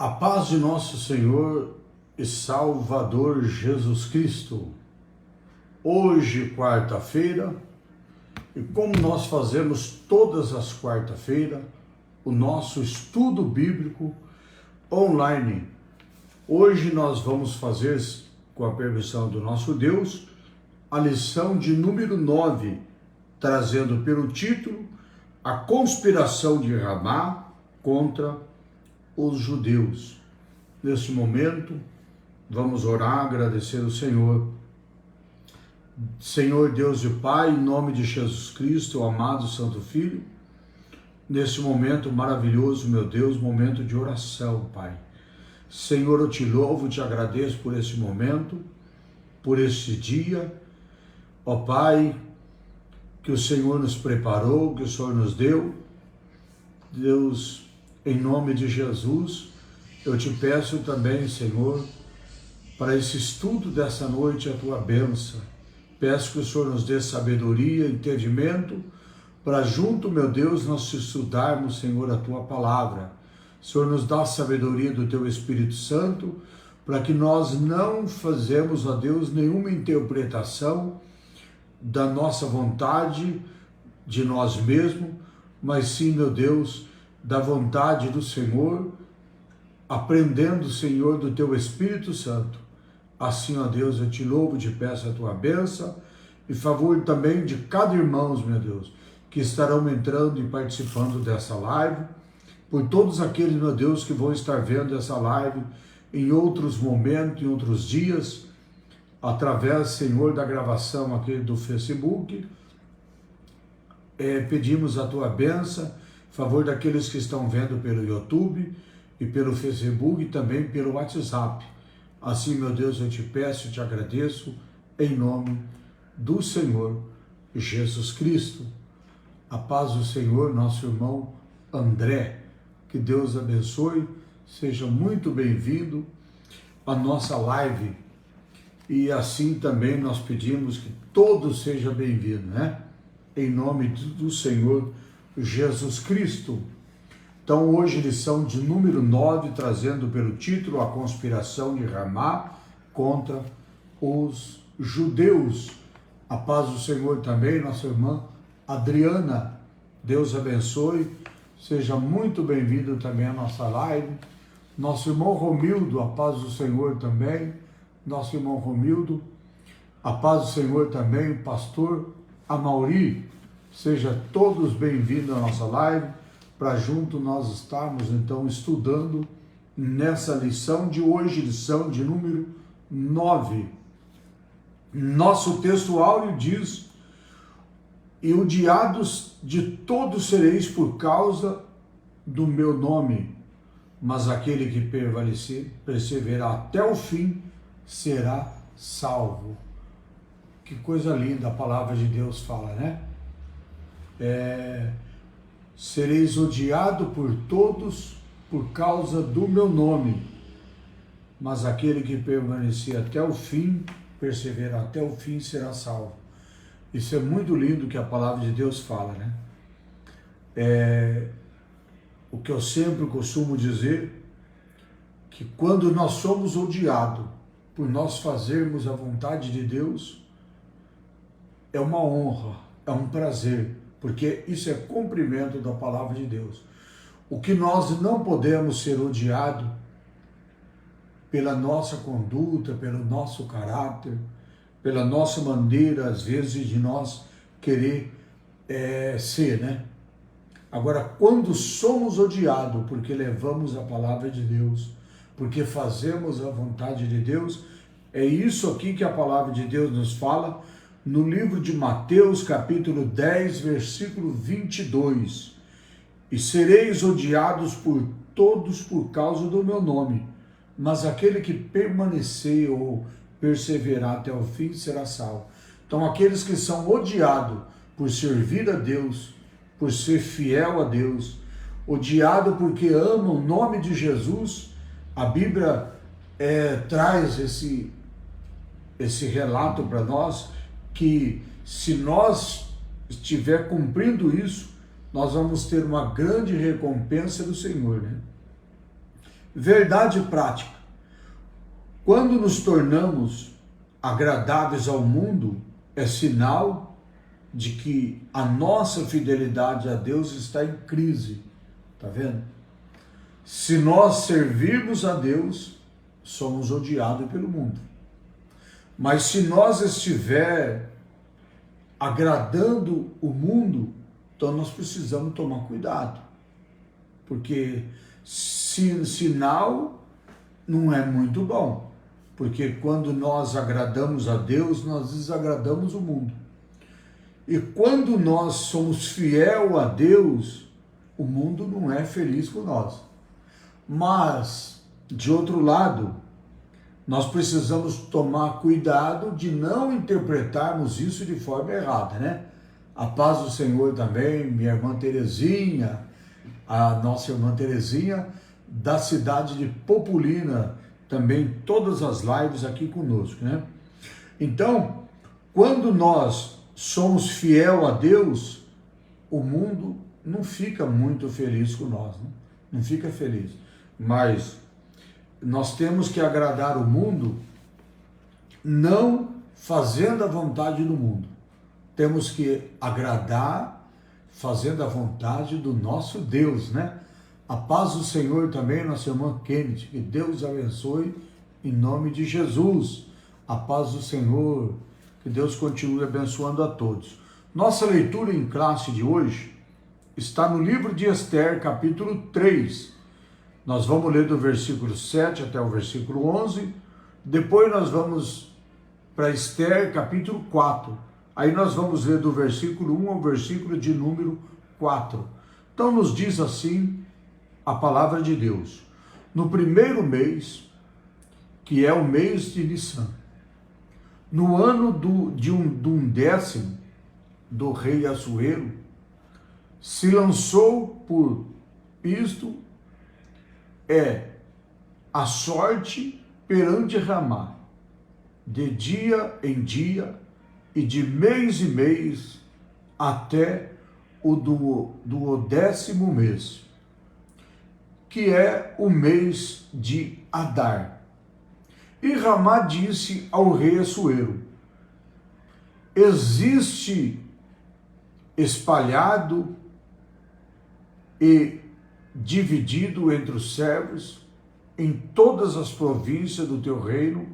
A paz de nosso Senhor e Salvador Jesus Cristo. Hoje, quarta-feira, e como nós fazemos todas as quarta-feiras, o nosso estudo bíblico online. Hoje nós vamos fazer, com a permissão do nosso Deus, a lição de número 9, trazendo pelo título A Conspiração de Ramá contra os judeus. Neste momento, vamos orar, agradecer ao Senhor. Senhor Deus e Pai, em nome de Jesus Cristo, o amado Santo Filho, nesse momento maravilhoso, meu Deus, momento de oração, Pai. Senhor, eu te louvo, te agradeço por esse momento, por este dia, ó Pai, que o Senhor nos preparou, que o Senhor nos deu. Deus, em nome de Jesus, eu te peço também, Senhor, para esse estudo dessa noite, a tua bênção. Peço que o Senhor nos dê sabedoria, entendimento, para junto, meu Deus, nós estudarmos, Senhor, a tua palavra. O Senhor nos dá a sabedoria do teu Espírito Santo, para que nós não fazemos, ó Deus, nenhuma interpretação da nossa vontade, de nós mesmos, mas sim, meu Deus, da vontade do Senhor, aprendendo, Senhor, do teu Espírito Santo. Assim, ó Deus, eu te louvo, te peço a tua bênção, e favor também de cada irmão, meu Deus, que estarão entrando e participando dessa live, por todos aqueles, meu Deus, que vão estar vendo essa live em outros momentos, em outros dias, através, Senhor, da gravação aqui do Facebook. Pedimos a tua bênção, favor daqueles que estão vendo pelo YouTube e pelo Facebook e também pelo WhatsApp. Assim, meu Deus, eu te peço, te agradeço, em nome do Senhor Jesus Cristo. A paz do Senhor, nosso irmão André. Que Deus abençoe, seja muito bem-vindo à nossa live. E assim também nós pedimos que todos sejam bem-vindos, né? Em nome do Senhor Jesus Cristo. Então hoje lição de número 9, trazendo pelo título a conspiração de Ramá contra os judeus. A paz do Senhor também, nossa irmã Adriana. Deus abençoe, seja muito bem-vindo também à nossa live. Nosso irmão Romildo, a paz do Senhor também. Nosso irmão Romildo, a paz do Senhor também. Pastor Amauri, seja todos bem-vindos à nossa live, para junto nós estarmos então estudando nessa lição de hoje, lição de número 9. Nosso texto áureo diz: e odiados de todos sereis por causa do meu nome, mas aquele que perseverar até o fim será salvo. Que coisa linda a palavra de Deus fala, né? Sereis odiado por todos por causa do meu nome, mas aquele que permanecer até o fim, perseverar até o fim, será salvo. Isso é muito lindo que a palavra de Deus fala, né? O que eu sempre costumo dizer, que quando nós somos odiados por nós fazermos a vontade de Deus, é uma honra, é um prazer, porque isso é cumprimento da palavra de Deus. O que nós não podemos ser odiados pela nossa conduta, pelo nosso caráter, pela nossa maneira, às vezes, de nós querer ser, né? Agora, quando somos odiados porque levamos a palavra de Deus, porque fazemos a vontade de Deus, é isso aqui que a palavra de Deus nos fala no livro de Mateus, capítulo 10, versículo 22. E sereis odiados por todos por causa do meu nome, mas aquele que permanecer ou perseverar até o fim será salvo. Então, aqueles que são odiados por servir a Deus, por ser fiel a Deus, odiado porque amam o nome de Jesus, a Bíblia traz esse relato para nós, que se nós estiver cumprindo isso, nós vamos ter uma grande recompensa do Senhor, né? Verdade prática. Quando nos tornamos agradáveis ao mundo, é sinal de que a nossa fidelidade a Deus está em crise. Tá vendo? Se nós servirmos a Deus, somos odiados pelo mundo. Mas se nós estiver agradando o mundo, então nós precisamos tomar cuidado. Porque sinal não é muito bom. Porque quando nós agradamos a Deus, nós desagradamos o mundo. E quando nós somos fiel a Deus, o mundo não é feliz com nós. Mas, de outro lado, nós precisamos tomar cuidado de não interpretarmos isso de forma errada, né? A paz do Senhor também, minha irmã Terezinha, a nossa irmã Terezinha, da cidade de Populina, também todas as lives aqui conosco, né? Então, quando nós somos fiel a Deus, o mundo não fica muito feliz com nós, né? Não fica feliz. Mas nós temos que agradar o mundo não fazendo a vontade do mundo. Temos que agradar fazendo a vontade do nosso Deus, né? A paz do Senhor também, nossa irmã Kennedy, que Deus abençoe em nome de Jesus. A paz do Senhor, que Deus continue abençoando a todos. Nossa leitura em classe de hoje está no livro de Esther, capítulo 3. Nós vamos ler do versículo 7 até o versículo 11. Depois nós vamos para Esther, capítulo 4. Aí nós vamos ler do versículo 1 ao versículo de número 4. Então nos diz assim a palavra de Deus: no primeiro mês, que é o mês de Nissan, no ano de um décimo do rei Assuero, se lançou por isto a sorte perante Ramá, de dia em dia e de mês em mês, até o do 10º mês, que é o mês de Adar. E Ramá disse ao rei Assuero: existe espalhado e dividido entre os servos em todas as províncias do teu reino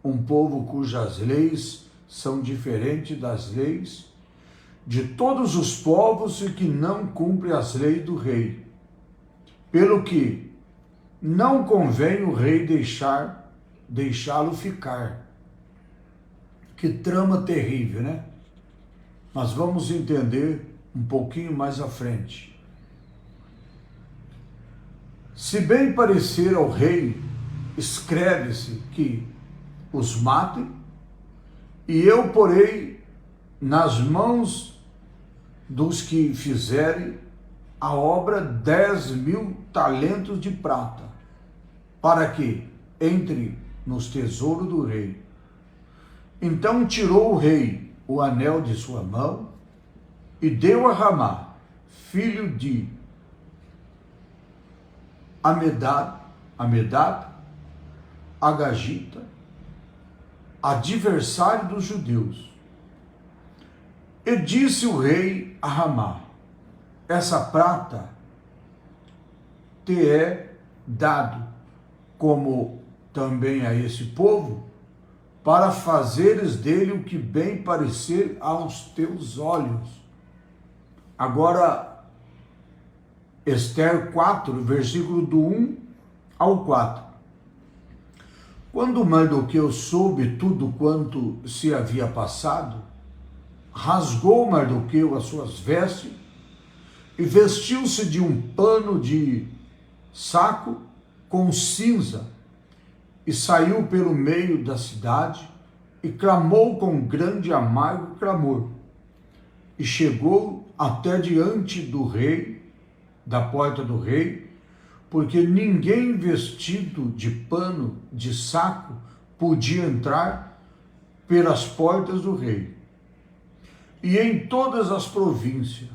um povo cujas leis são diferentes das leis de todos os povos e que não cumpre as leis do rei, pelo que não convém o rei deixá-lo ficar. Que trama terrível, né? Mas vamos entender um pouquinho mais à frente. Se bem parecer ao rei, escreve-se que os matem, e eu porei nas mãos dos que fizerem a obra 10.000 talentos de prata, para que entre nos tesouros do rei. Então tirou o rei o anel de sua mão e deu a Ramá, filho de Amedad, Agagita, adversário dos judeus. E disse o rei a Ramá: essa prata te é dado, como também a esse povo, para fazeres dele o que bem parecer aos teus olhos. Agora, Ester 4, versículo do 1 ao 4. Quando Mardoqueu soube tudo quanto se havia passado, rasgou Mardoqueu as suas vestes e vestiu-se de um pano de saco com cinza e saiu pelo meio da cidade e clamou com grande amargo clamor. E chegou até diante do rei, da porta do rei, porque ninguém vestido de pano de saco podia entrar pelas portas do rei. E em todas as províncias,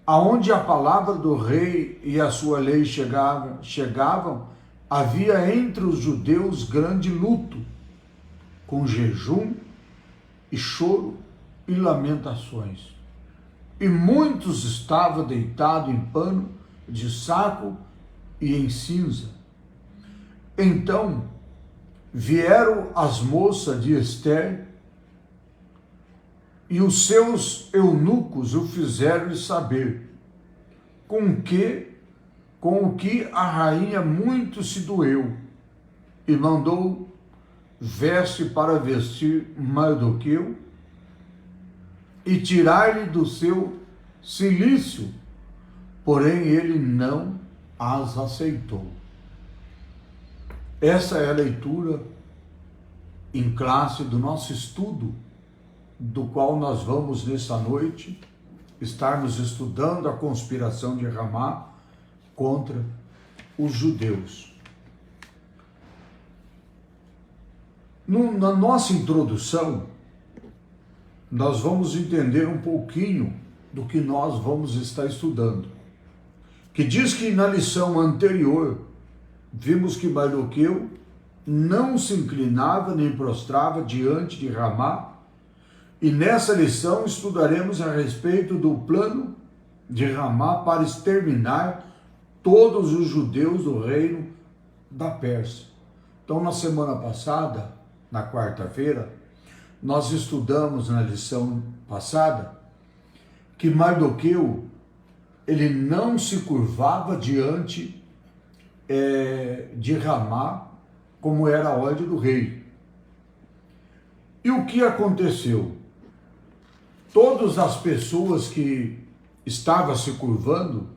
aonde a palavra do rei e a sua lei chegavam, havia entre os judeus grande luto, com jejum e choro e lamentações. E muitos estavam deitados em pano de saco e em cinza. Então vieram as moças de Ester e os seus eunucos o fizeram saber com o que a rainha muito se doeu, e mandou veste para vestir Mardoqueu e tirar-lhe do seu cilício, porém ele não as aceitou. Essa é a leitura em classe do nosso estudo, do qual nós vamos nessa noite estarmos estudando a conspiração de Ramá contra os judeus. Na nossa introdução, nós vamos entender um pouquinho do que nós vamos estar estudando, que diz que na lição anterior vimos que Mardoqueu não se inclinava nem prostrava diante de Ramá, e nessa lição estudaremos a respeito do plano de Ramá para exterminar todos os judeus do reino da Pérsia. Então, na semana passada, na quarta-feira, nós estudamos na lição passada que Mardoqueu, ele não se curvava diante de Ramá, como era a ordem do rei. E o que aconteceu? Todas as pessoas que estavam se curvando,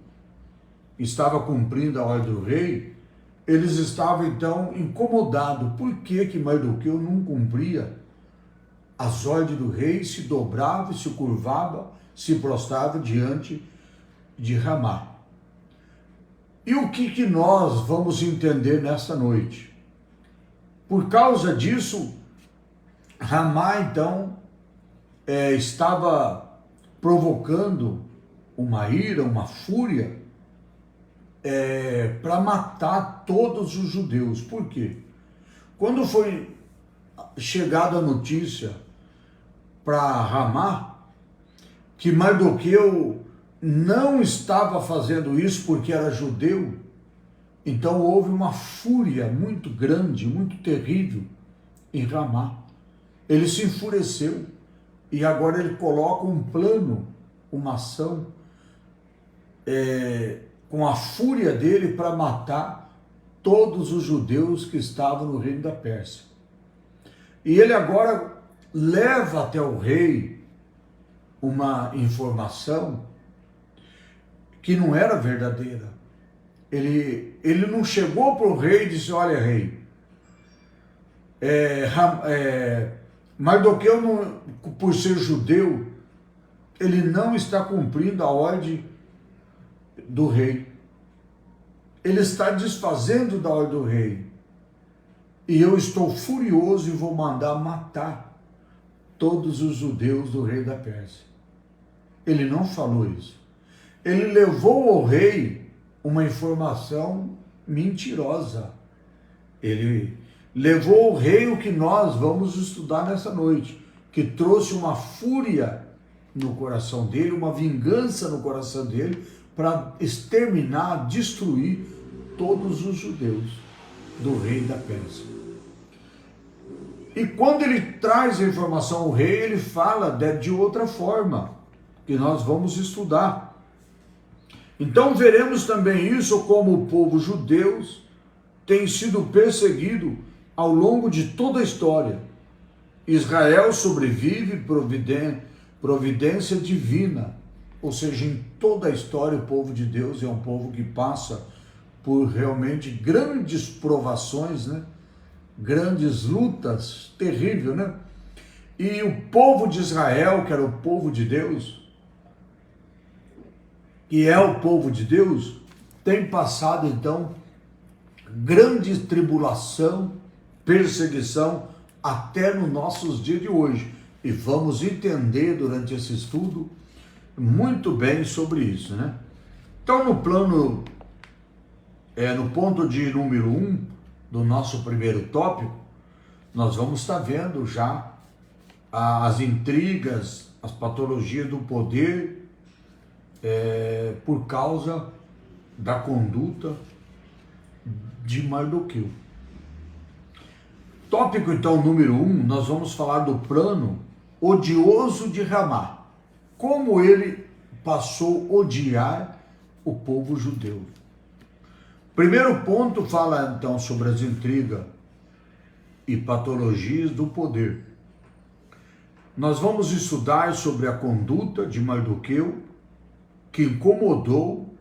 estavam cumprindo a ordem do rei, eles estavam então incomodados. Por que Mardoqueu não cumpria as ordens do rei, se dobrava, se curvava, se prostrava diante de Ramá. E o que nós vamos entender nesta noite? Por causa disso, Ramá então estava provocando uma ira, uma fúria para matar todos os judeus. Por quê? Quando foi chegada a notícia para Ramá que Mardoqueu não estava fazendo isso porque era judeu, então houve uma fúria muito grande, muito terrível em Ramá. Ele se enfureceu e agora ele coloca um plano, uma ação, com a fúria dele para matar todos os judeus que estavam no reino da Pérsia. E ele agora leva até o rei uma informação que não era verdadeira. Ele não chegou para o rei e disse: olha, rei, Mardoqueu, por ser judeu, ele não está cumprindo a ordem do rei. Ele está desfazendo da ordem do rei. E eu estou furioso e vou mandar matar todos os judeus do rei da Pérsia. Ele não falou isso. Ele levou ao rei uma informação mentirosa. Ele levou ao rei o que nós vamos estudar nessa noite, que trouxe uma fúria no coração dele, uma vingança no coração dele, para exterminar, destruir todos os judeus do rei da Pérsia. E quando ele traz a informação ao rei, ele fala de outra forma, que nós vamos estudar. Então veremos também isso, como o povo judeu tem sido perseguido ao longo de toda a história. Israel sobrevive providência divina, ou seja, em toda a história o povo de Deus é um povo que passa por realmente grandes provações, né? Grandes lutas, terrível, né? E o povo de Israel, que era o povo de Deus, que é o povo de Deus, tem passado então grande tribulação, perseguição, até nos nossos dias de hoje. E vamos entender durante esse estudo muito bem sobre isso, né? Então, no ponto de número 1 do nosso primeiro tópico, nós vamos estar vendo já as intrigas, as patologias do poder, por causa da conduta de Mardoqueu. Tópico então número 1, nós vamos falar do plano odioso de Ramá, como ele passou a odiar o povo judeu. Primeiro ponto fala então sobre as intrigas e patologias do poder. Nós vamos estudar sobre a conduta de Mardoqueu, que incomodou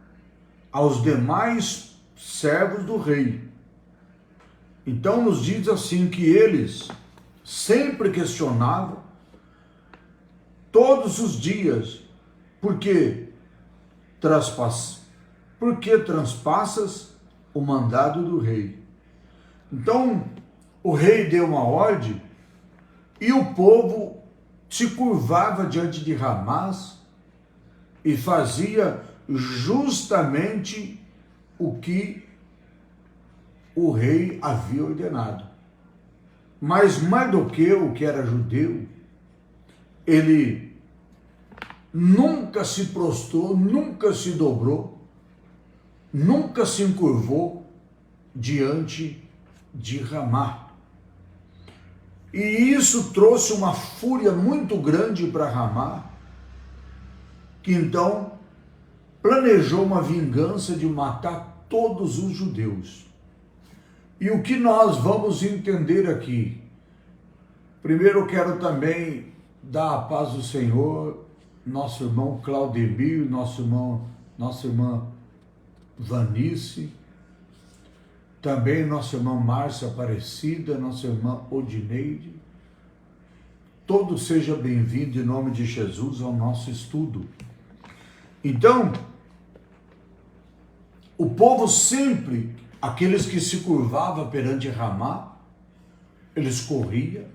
aos demais servos do rei. Então nos diz assim que eles sempre questionavam todos os dias: por que transpassas o mandado do rei? Então o rei deu uma ordem e o povo se curvava diante de Ramá e fazia justamente o que o rei havia ordenado. Mas Mardoqueu, que era judeu, ele nunca se prostrou, nunca se dobrou, nunca se encurvou diante de Ramá. E isso trouxe uma fúria muito grande para Ramá, que então planejou uma vingança de matar todos os judeus. E o que nós vamos entender aqui? Primeiro eu quero também dar a paz do Senhor, nosso irmão Claudemir, nossa irmã Vanice, também nossa irmã Márcia Aparecida, nossa irmã Odineide, todo seja bem-vindo em nome de Jesus ao nosso estudo. Então, o povo sempre, aqueles que se curvavam perante Ramá, eles corriam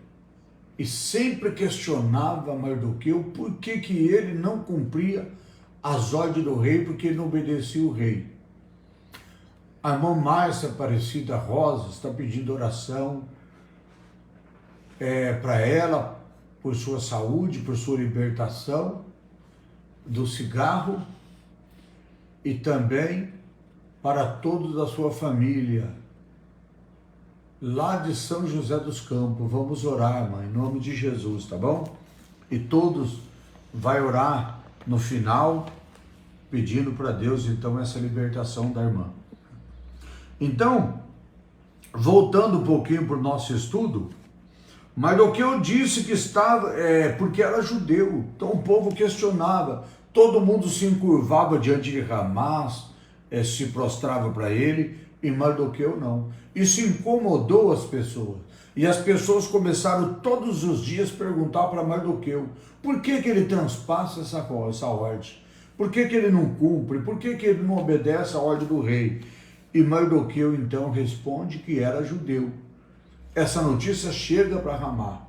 e sempre questionavam Mardoqueu por que ele não cumpria as ordens do rei, porque ele não obedecia o rei. A irmã Márcia Aparecida Rosa está pedindo oração para ela, por sua saúde, por sua libertação do cigarro e também para todos da sua família, lá de São José dos Campos. Vamos orar, mãe, em nome de Jesus, tá bom? E todos vai orar no final, pedindo para Deus, então, essa libertação da irmã. Então, voltando um pouquinho para o nosso estudo, Mardoqueu disse que estava, porque era judeu, então o povo questionava, todo mundo se encurvava diante de Ramá, se prostrava para ele, e Mardoqueu não. Isso incomodou as pessoas, e as pessoas começaram todos os dias a perguntar para Mardoqueu, por que ele transpassa essa ordem? Por que ele não cumpre? Por que ele não obedece a ordem do rei? E Mardoqueu então responde que era judeu. Essa notícia chega para Ramá.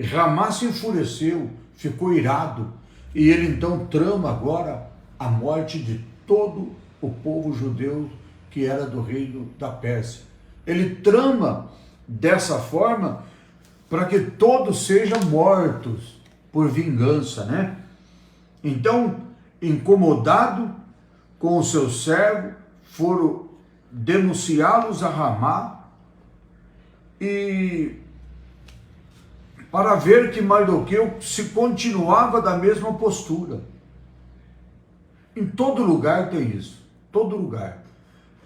Ramá se enfureceu, ficou irado, e ele então trama agora a morte de todo o povo judeu que era do reino da Pérsia. Ele trama dessa forma para que todos sejam mortos por vingança, né? Então, incomodado com o seu servo, foram denunciá-los a Ramá, e para ver que Mardoqueu se continuava da mesma postura. Em todo lugar tem isso, todo lugar.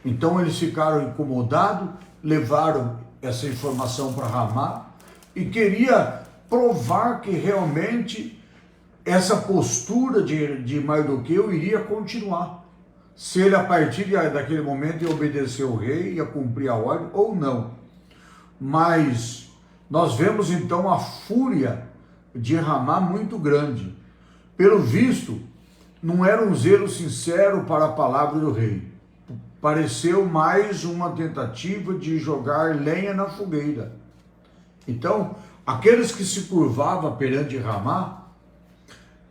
Então eles ficaram incomodados, levaram essa informação para Ramá e queria provar que realmente essa postura de Mardoqueu iria continuar. Se ele a partir daquele momento ia obedecer ao rei, ia cumprir a ordem ou não. Mas nós vemos então a fúria de Ramá muito grande. Pelo visto, não era um zelo sincero para a palavra do rei. Pareceu mais uma tentativa de jogar lenha na fogueira. Então, aqueles que se curvavam perante Ramá,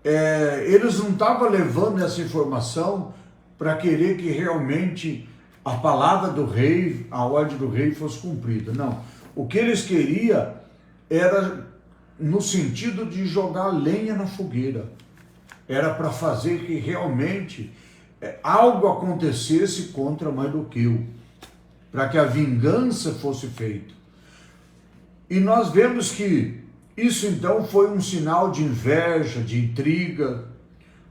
eles não estavam levando essa informação para querer que realmente a palavra do rei, a ordem do rei fosse cumprida. Não. O que eles queriam era no sentido de jogar lenha na fogueira. Era para fazer que realmente algo acontecesse contra Mardoqueu, para que a vingança fosse feita. E nós vemos que isso então foi um sinal de inveja, de intriga,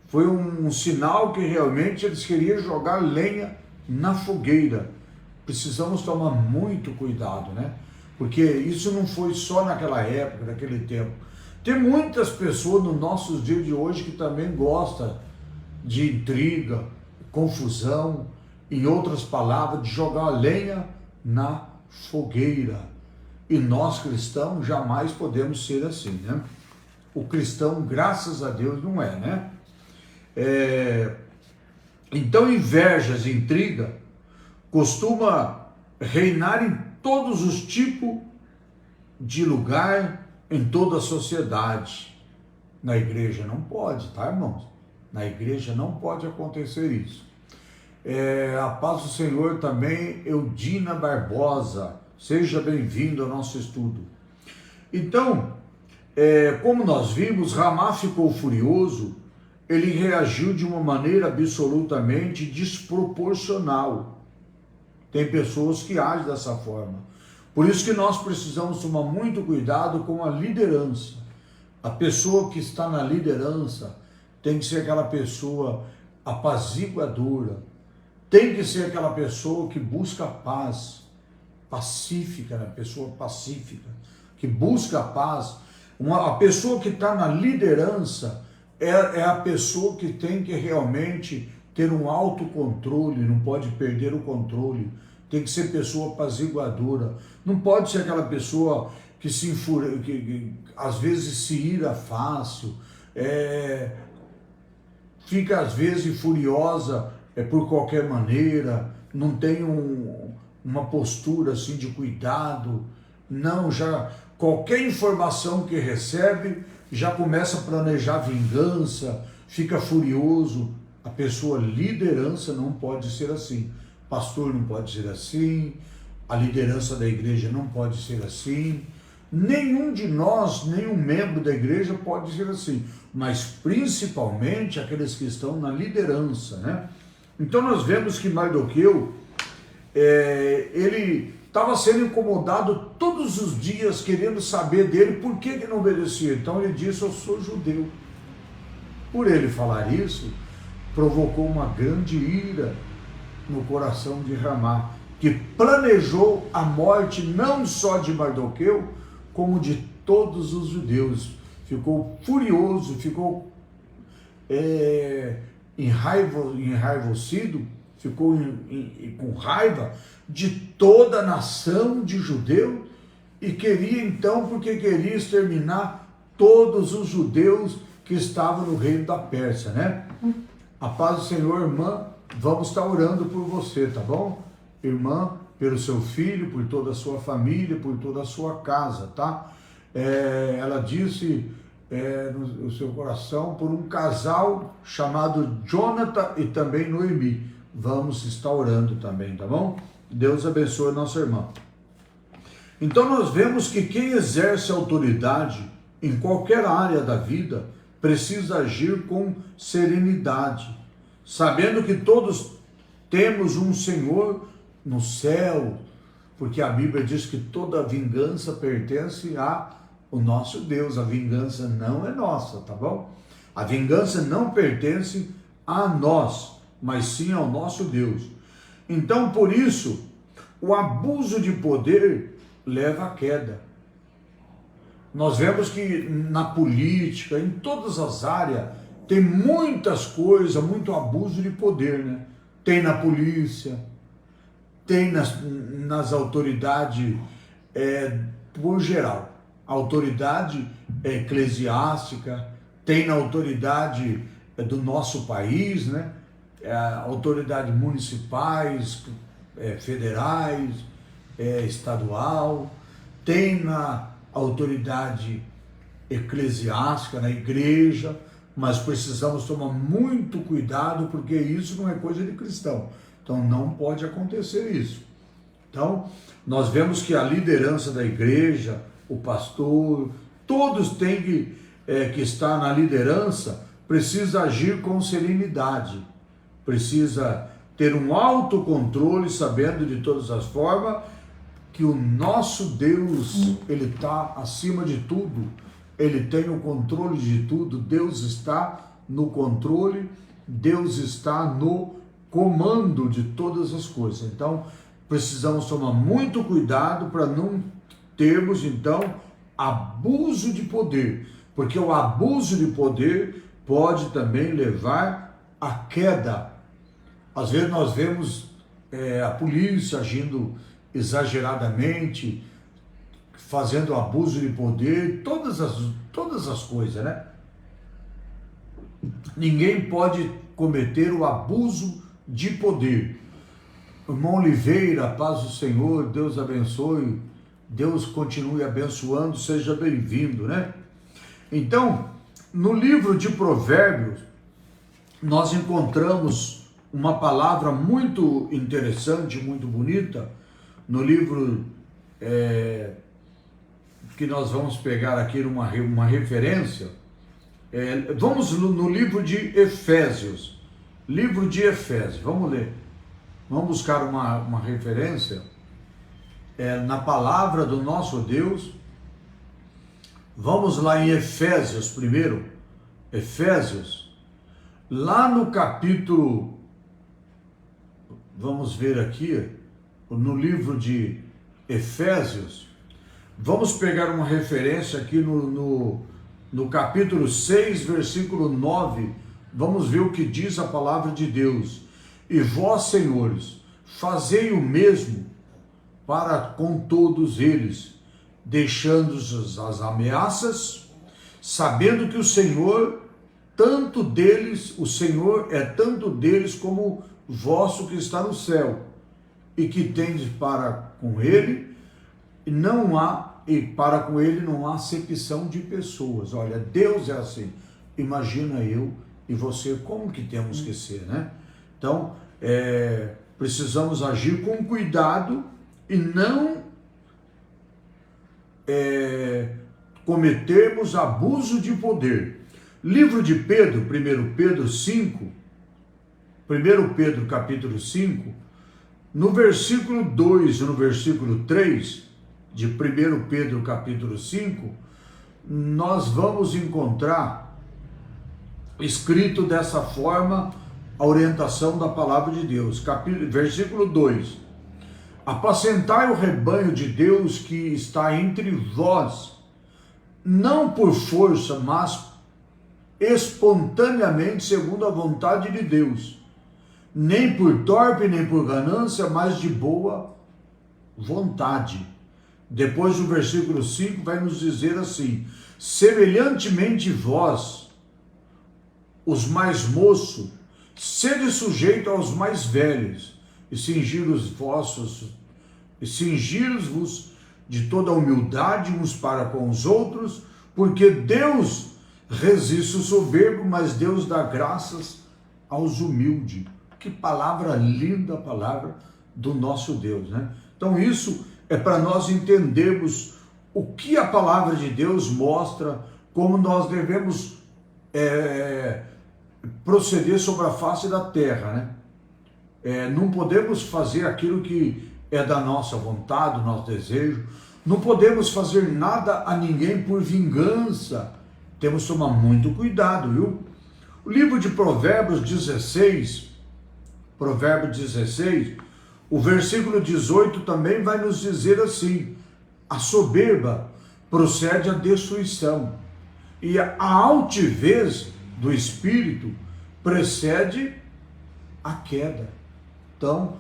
foi um sinal que realmente eles queriam jogar lenha na fogueira. Precisamos tomar muito cuidado, né? Porque isso não foi só naquela época, naquele tempo. Tem muitas pessoas nos nossos dias de hoje que também gostam de intriga, confusão, em outras palavras, de jogar lenha na fogueira. E nós cristãos jamais podemos ser assim, né? O cristão, graças a Deus, não é, né? Então, invejas e intriga costuma reinar em todos os tipos de lugar, em toda a sociedade. Na igreja não pode, tá, irmãos? Na igreja não pode acontecer isso. A paz do Senhor também, Eudina Barbosa, seja bem-vindo ao nosso estudo. Então, como nós vimos, Ramá ficou furioso, ele reagiu de uma maneira absolutamente desproporcional. Tem pessoas que agem dessa forma. Por isso que nós precisamos tomar muito cuidado com a liderança. A pessoa que está na liderança tem que ser aquela pessoa apaziguadora, tem que ser aquela pessoa que busca a paz, pacífica, né? Pessoa pacífica, que busca a paz. A pessoa que está na liderança é a pessoa que tem que realmente ter um autocontrole, não pode perder o controle, tem que ser pessoa apaziguadora, não pode ser aquela pessoa que às vezes se ira fácil, fica às vezes furiosa por qualquer maneira, não tem uma postura assim de cuidado, não, já qualquer informação que recebe já começa a planejar vingança, fica furioso. A pessoa, liderança não pode ser assim, pastor não pode ser assim, a liderança da igreja não pode ser assim, nenhum de nós, nenhum membro da igreja pode ser assim, mas principalmente aqueles que estão na liderança, né? Então nós vemos que Mardoqueu, ele estava sendo incomodado todos os dias, querendo saber dele por que ele não obedecia. Então ele disse: eu sou judeu. Por ele falar isso, provocou uma grande ira no coração de Ramá, que planejou a morte não só de Mardoqueu, como de todos os judeus. Ficou furioso, ficou enraivecido, ficou com raiva de toda a nação de judeu, e queria então, porque queria exterminar todos os judeus que estavam no reino da Pérsia, né? A paz do Senhor, irmã, vamos estar orando por você, tá bom? Irmã, pelo seu filho, por toda a sua família, por toda a sua casa, tá? Ela disse no seu coração por um casal chamado Jonathan e também Noemi. Vamos estar orando também, tá bom? Deus abençoe nossa irmã. Então nós vemos que quem exerce autoridade em qualquer área da vida precisa agir com serenidade, sabendo que todos temos um Senhor no céu, porque a Bíblia diz que toda vingança pertence ao nosso Deus, a vingança não é nossa, tá bom? A vingança não pertence a nós, mas sim ao nosso Deus. Então, por isso, o abuso de poder leva à queda. Nós vemos que na política, em todas as áreas, tem muitas coisas, muito abuso de poder, né? Tem na polícia, tem nas autoridades, por geral, autoridade eclesiástica, tem na autoridade do nosso país, né? Autoridades municipais, federais, estadual, tem na autoridade eclesiástica, na igreja, mas precisamos tomar muito cuidado, porque isso não é coisa de cristão. Então não pode acontecer isso. Então nós vemos que a liderança da igreja, o pastor, todos têm que estar na liderança, precisa agir com serenidade, precisa ter um autocontrole, sabendo de todas as formas que o nosso Deus, Ele está acima de tudo, Ele tem o controle de tudo, Deus está no controle, Deus está no comando de todas as coisas. Então, precisamos tomar muito cuidado para não termos, então, abuso de poder, porque o abuso de poder pode também levar à queda. Às vezes nós vemos a polícia agindo exageradamente, fazendo abuso de poder, todas as coisas, né? Ninguém pode cometer o abuso de poder. Irmão Oliveira, paz do Senhor, Deus abençoe, Deus continue abençoando, seja bem-vindo, né? Então, no livro de Provérbios, nós encontramos uma palavra muito interessante, muito bonita, no livro que nós vamos pegar aqui uma referência, vamos no livro de Efésios, vamos ler, vamos buscar uma referência na palavra do nosso Deus. Vamos lá em Efésios primeiro, lá no capítulo, vamos ver aqui, no livro de Efésios, vamos pegar uma referência aqui no capítulo 6, versículo 9, vamos ver o que diz a palavra de Deus. E vós, senhores, fazei o mesmo para com todos eles, deixando as ameaças, sabendo que o Senhor é tanto deles como vosso que está no céu, e que tendes para com ele, para com ele não há acepção de pessoas. Olha, Deus é assim. Imagina eu e você como que temos que ser, né? Então, precisamos agir com cuidado e não cometermos abuso de poder. Livro de Pedro, 1 Pedro 5, 1 Pedro capítulo 5, no versículo 2 e no versículo 3 de 1 Pedro capítulo 5, nós vamos encontrar escrito dessa forma a orientação da palavra de Deus. Versículo 2: apacentai o rebanho de Deus que está entre vós, não por força, mas espontaneamente segundo a vontade de Deus, nem por torpe, nem por ganância, mas de boa vontade. Depois o versículo 5 vai nos dizer assim: semelhantemente vós, os mais moços, sede sujeito aos mais velhos, e cingir-vos de toda humildade uns para com os outros, porque Deus resiste o soberbo, mas Deus dá graças aos humildes. Que palavra linda, a palavra do nosso Deus, né? Então isso é para nós entendermos o que a palavra de Deus mostra, como nós devemos proceder sobre a face da terra, né? Não podemos fazer aquilo que é da nossa vontade, do nosso desejo. Não podemos fazer nada a ninguém por vingança. Temos que tomar muito cuidado, viu? O livro de Provérbios 16, o versículo 18 também vai nos dizer assim: a soberba procede à destruição, e a altivez do espírito precede a queda. Então,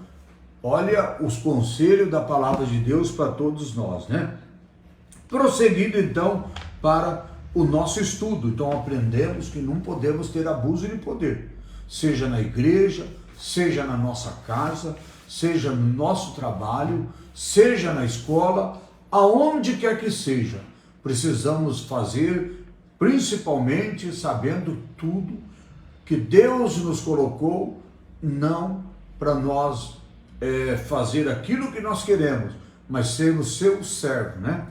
olha os conselhos da palavra de Deus para todos nós, né? Prosseguindo então para o nosso estudo. Então aprendemos que não podemos ter abuso de poder, seja na igreja, seja na nossa casa, seja no nosso trabalho, seja na escola, aonde quer que seja. Precisamos fazer, principalmente sabendo tudo que Deus nos colocou, não para nós fazer aquilo que nós queremos, mas sermos seus servos, né?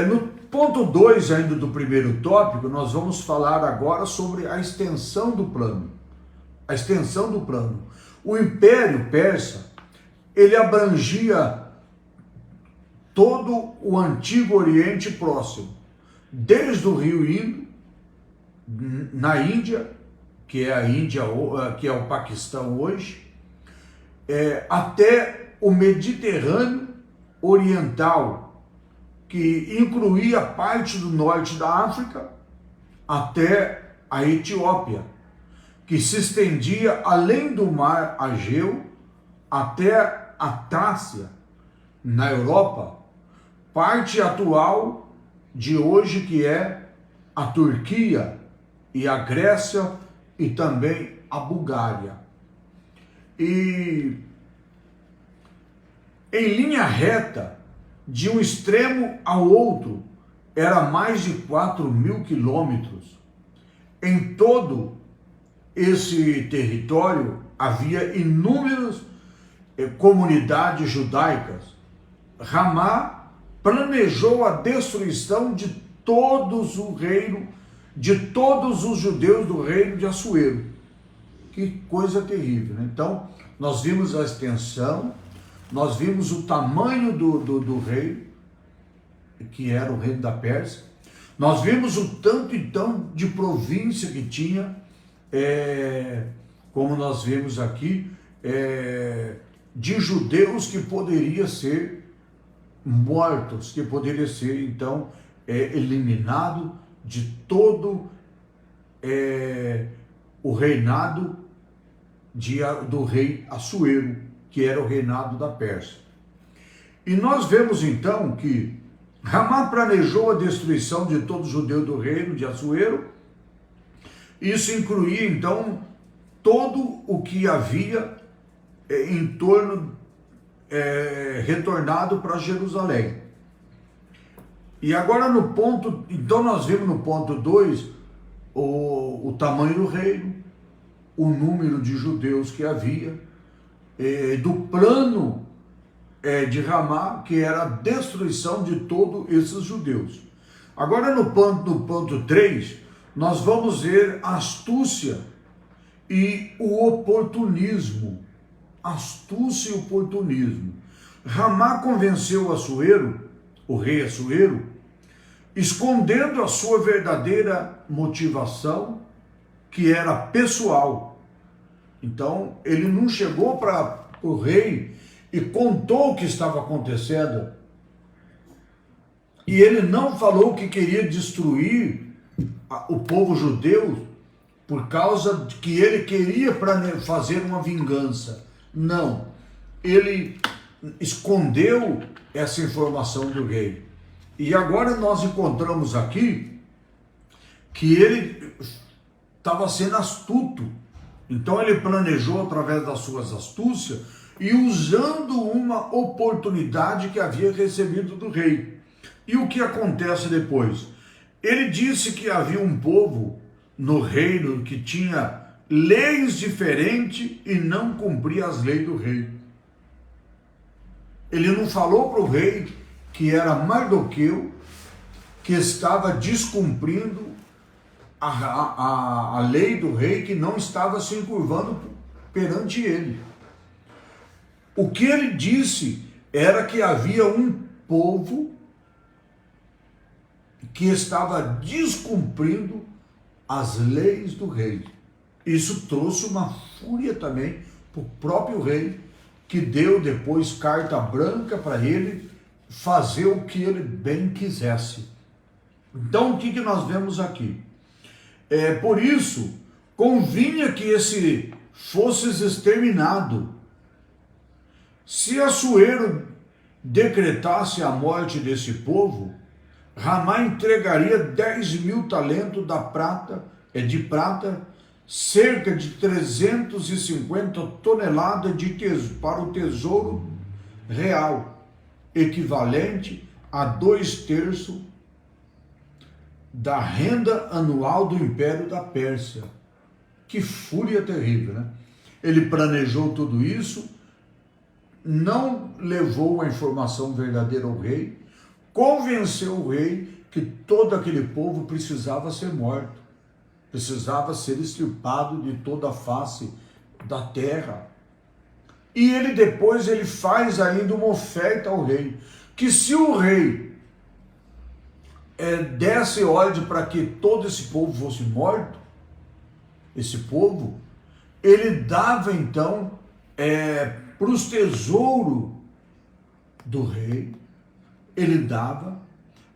No ponto 2 ainda do primeiro tópico, nós vamos falar agora sobre a extensão do plano. A extensão do plano. O Império Persa, ele abrangia todo o antigo Oriente Próximo, desde o rio Indo, na Índia, que é o Paquistão hoje, até o Mediterrâneo Oriental, que incluía parte do norte da África, até a Etiópia, que se estendia além do mar Egeu até a Trácia, na Europa, parte atual de hoje que é a Turquia e a Grécia e também a Bulgária. E em linha reta, de um extremo ao outro, era mais de 4.000 quilômetros. Em todo esse território havia inúmeras comunidades judaicas. Ramá planejou a destruição de todos os judeus do reino de Assuero. Que coisa terrível, né? Então, nós vimos a extensão, nós vimos o tamanho do reino, que era o reino da Pérsia. Nós vimos o tanto, então, de província que tinha, como nós vemos aqui, de judeus que poderiam ser mortos, que poderiam ser, então, eliminados de todo o reinado do rei Assuero, que era o reinado da Pérsia. E nós vemos então que Ramá planejou a destruição de todo judeu do reino de Assuero. Isso incluía, então, todo o que havia em torno, retornado para Jerusalém. E agora no ponto, então nós vimos no ponto 2 o tamanho do reino, o número de judeus que havia, do plano de Ramá, que era a destruição de todos esses judeus. Agora no ponto 3, nós vamos ver a astúcia e o oportunismo. Astúcia e oportunismo. Ramá convenceu Assuero, o rei Assuero, escondendo a sua verdadeira motivação, que era pessoal. Então, ele não chegou para o rei e contou o que estava acontecendo. E ele não falou que queria destruir o povo judeu por causa de que ele queria fazer uma vingança. Não. Ele escondeu essa informação do rei. E agora nós encontramos aqui que ele estava sendo astuto. Então ele planejou através das suas astúcias e usando uma oportunidade que havia recebido do rei. E o que acontece depois? Ele disse que havia um povo no reino que tinha leis diferentes e não cumpria as leis do rei. Ele não falou para o rei que era Mardoqueu que estava descumprindo a lei do rei, que não estava se encurvando perante ele. O que ele disse era que havia um povo que estava descumprindo as leis do rei. Isso trouxe uma fúria também para o próprio rei, que deu depois carta branca para ele fazer o que ele bem quisesse. Então, o que nós vemos aqui? Por isso, convinha que esse fosse exterminado. Se Assuero decretasse a morte desse povo, Ramá entregaria 10.000 talentos de prata, cerca de 350 toneladas para o tesouro real, equivalente a 2/3 da renda anual do Império da Pérsia. Que fúria terrível, né? Ele planejou tudo isso, não levou a informação verdadeira ao rei, convenceu o rei que todo aquele povo precisava ser morto, precisava ser extirpado de toda a face da terra. E ele depois faz ainda uma oferta ao rei, que se o rei desse ordem para que todo esse povo fosse morto, esse povo, ele dava então para os tesouros do rei, ele dava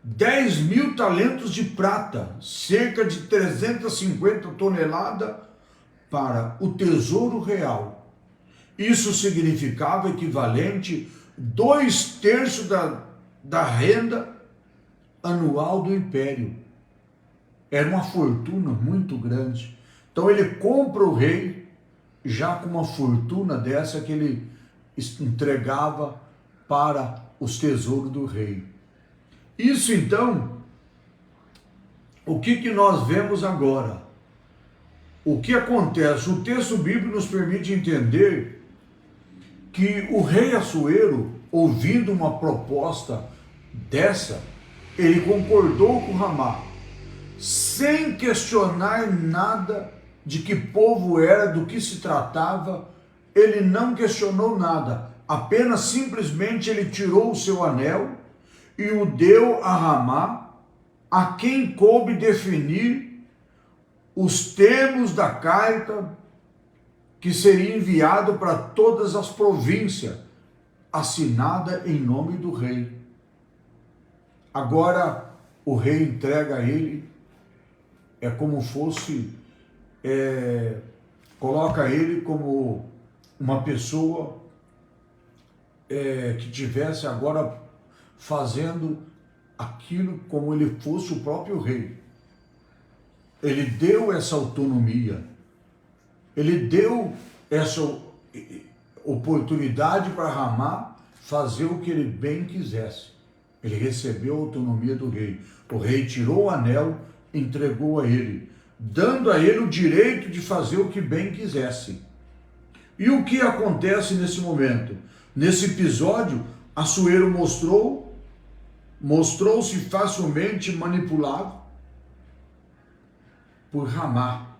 10.000 talentos de prata, cerca de 350 toneladas para o tesouro real. Isso significava equivalente 2/3 da renda anual do império. Era uma fortuna muito grande. Então ele compra o rei já com uma fortuna dessa que ele entregava para os tesouros do rei. Isso então, o que nós vemos agora? O que acontece? O texto bíblico nos permite entender que o rei Assuero, ouvindo uma proposta dessa, ele concordou com Ramá, sem questionar nada de que povo era, do que se tratava. Ele não questionou nada, apenas simplesmente ele tirou o seu anel e o deu a Ramá, a quem coube definir os termos da carta que seria enviado para todas as províncias, assinada em nome do rei. Agora o rei entrega a ele, como fosse, coloca ele como uma pessoa que tivesse agora fazendo aquilo como ele fosse o próprio rei. Ele deu essa autonomia, ele deu essa oportunidade para Ramá fazer o que ele bem quisesse. Ele recebeu a autonomia do rei. O rei tirou o anel, entregou a ele, dando a ele o direito de fazer o que bem quisesse. E o que acontece nesse momento? Nesse episódio, Assuero mostrou-se facilmente manipulável por Ramá.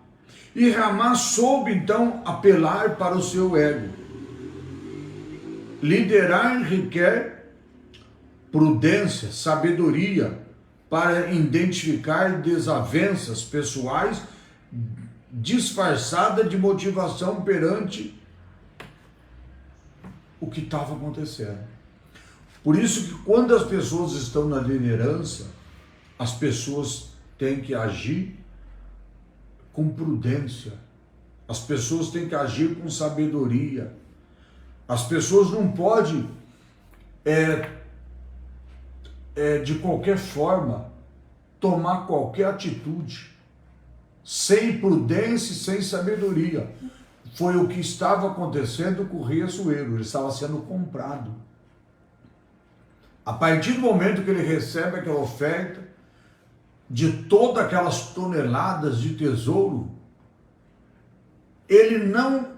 E Ramá soube então apelar para o seu ego. Liderar requer prudência, sabedoria para identificar desavenças pessoais disfarçada de motivação perante o que estava acontecendo. Por isso que quando as pessoas estão na liderança, as pessoas têm que agir com prudência, as pessoas têm que agir com sabedoria, as pessoas não podem de qualquer forma tomar qualquer atitude sem prudência e sem sabedoria. Foi o que estava acontecendo com o rei Assuero. Ele estava sendo comprado. A partir do momento que ele recebe aquela oferta de todas aquelas toneladas de tesouro, ele não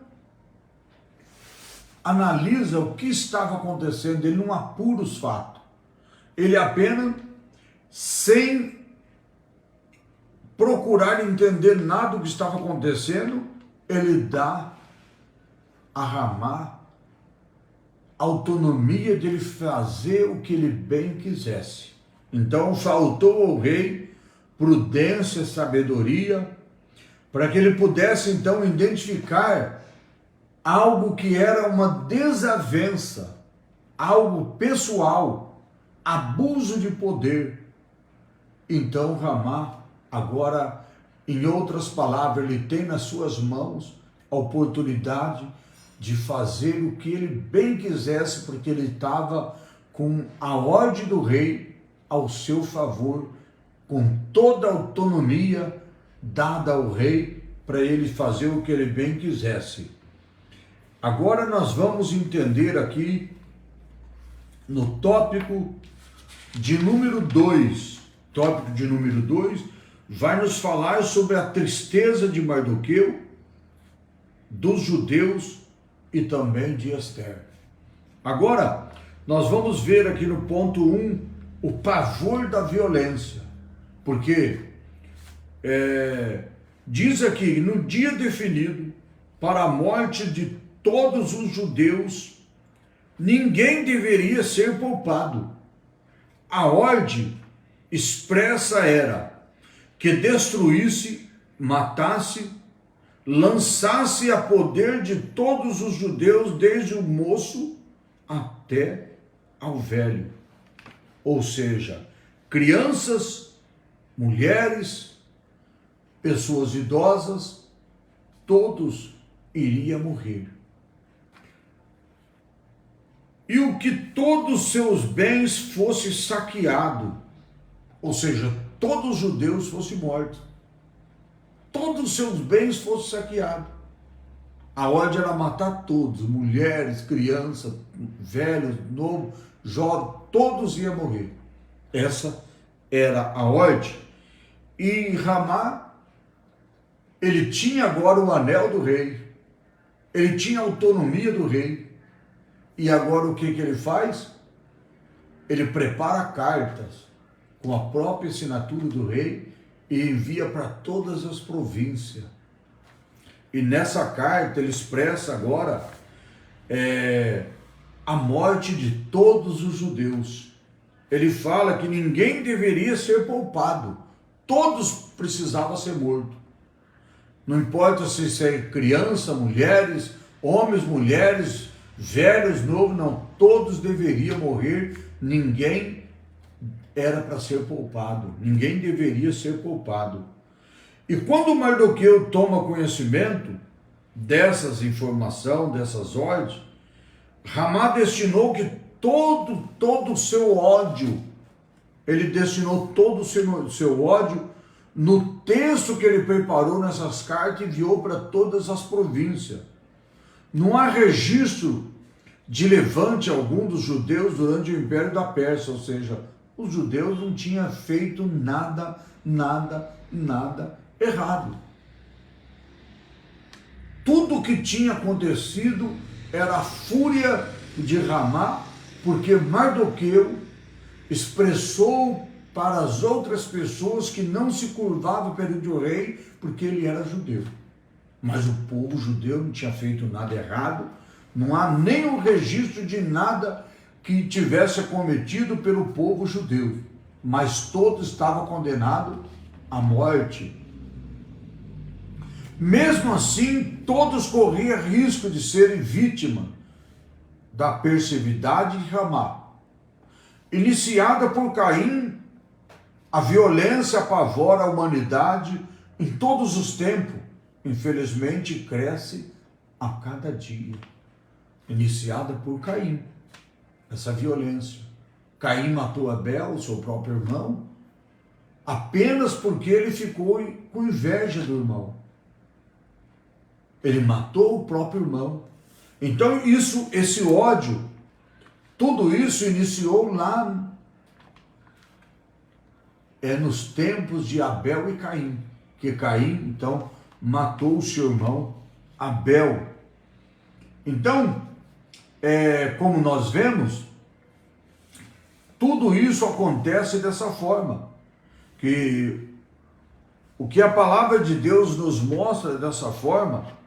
analisa o que estava acontecendo, ele não apura os fatos. Ele apenas, sem procurar entender nada do que estava acontecendo, ele dá a Ramá autonomia de ele fazer o que ele bem quisesse. Então faltou ao rei prudência, sabedoria, para que ele pudesse então identificar algo que era uma desavença, algo pessoal, abuso de poder. Então Ramá, agora, em outras palavras, ele tem nas suas mãos a oportunidade de fazer o que ele bem quisesse, porque ele estava com a ordem do rei ao seu favor, com toda a autonomia dada ao rei para ele fazer o que ele bem quisesse. Agora nós vamos entender aqui no tópico de número 2. Tópico de número 2 vai nos falar sobre a tristeza de Mardoqueu, dos judeus e também de Ester. Agora, nós vamos ver aqui no ponto 1 o pavor da violência, porque diz aqui, no dia definido para a morte de todos os judeus, ninguém deveria ser poupado. A ordem expressa era que destruísse, matasse, lançasse a poder de todos os judeus, desde o moço até ao velho. Ou seja, crianças, mulheres, pessoas idosas, todos iriam morrer. E o que todos os seus bens fosse saqueado, ou seja, todos os judeus fossem mortos, todos os seus bens fossem saqueados. A ordem era matar todos, mulheres, crianças, velhos, novos, jovens, todos iam morrer. Essa era a ordem. E Ramá, ele tinha agora o anel do rei, ele tinha a autonomia do rei. E agora o que ele faz? Ele prepara cartas com a própria assinatura do rei e envia para todas as províncias. E nessa carta ele expressa agora a morte de todos os judeus. Ele fala que ninguém deveria ser poupado, todos precisavam ser mortos. Não importa se é criança, mulheres, homens, mulheres, velhos, novos, não, todos deveriam morrer, ninguém era para ser poupado, ninguém deveria ser poupado. E quando Mardoqueu toma conhecimento dessas informações, dessas ordens, Ramá destinou que todo o seu ódio ele destinou todo o seu ódio no texto que ele preparou nessas cartas e enviou para todas as províncias. Não há registro de levante algum dos judeus durante o Império da Pérsia, ou seja, os judeus não tinham feito nada errado. Tudo o que tinha acontecido era a fúria de Ramá, porque Mardoqueu expressou para as outras pessoas que não se curvavam perante o rei, porque ele era judeu. Mas o povo judeu não tinha feito nada errado, não há nenhum registro de nada que tivesse cometido pelo povo judeu, mas todo estava condenado à morte. Mesmo assim, todos corriam risco de serem vítimas da perversidade de Ramá. Iniciada por Caim, a violência apavora a humanidade em todos os tempos. Infelizmente, cresce a cada dia. Iniciada por Caim, essa violência. Caim matou Abel, seu próprio irmão, apenas porque ele ficou com inveja do irmão. Ele matou o próprio irmão. Então esse ódio, tudo isso iniciou lá nos tempos de Abel e Caim, que Caim então matou o seu irmão Abel. Então, como nós vemos, tudo isso acontece dessa forma, que o que a palavra de Deus nos mostra dessa forma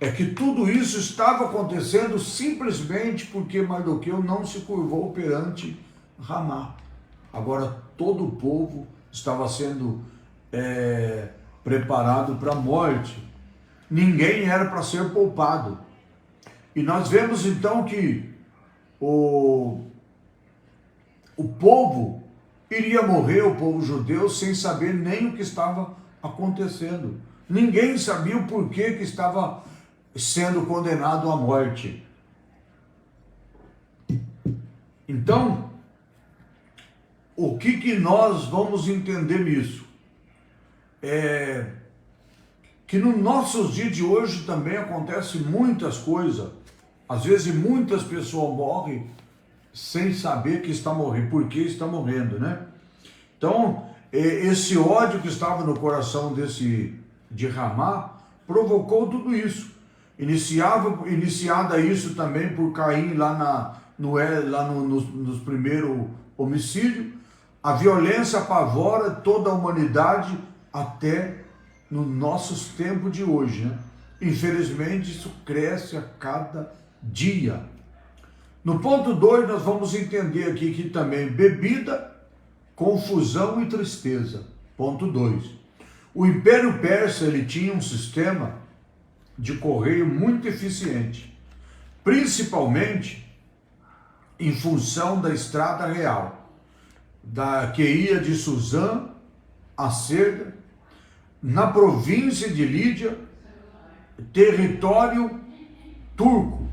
é que tudo isso estava acontecendo simplesmente porque Mardoqueu não se curvou perante Ramá. Agora todo o povo estava sendo preparado para a morte. Ninguém era para ser poupado. E nós vemos então que o povo iria morrer, o povo judeu, sem saber nem o que estava acontecendo. Ninguém sabia o porquê que estava sendo condenado à morte. Então, o que nós vamos entender nisso? Que nos nossos dias de hoje também acontece muitas coisas. Às vezes muitas pessoas morrem sem saber que está morrendo, por que está morrendo, né? Então, esse ódio que estava no coração de Ramá provocou tudo isso. Iniciada isso também por Caim nos primeiros homicídios, a violência apavora toda a humanidade até nos nossos tempos de hoje, né? Infelizmente isso cresce a cada dia. No ponto 2 nós vamos entender aqui que também bebida, confusão e tristeza. Ponto 2. O Império Persa ele tinha um sistema de correio muito eficiente, principalmente em função da estrada real, que ia de Suzã a Serda, na província de Lídia, território turco.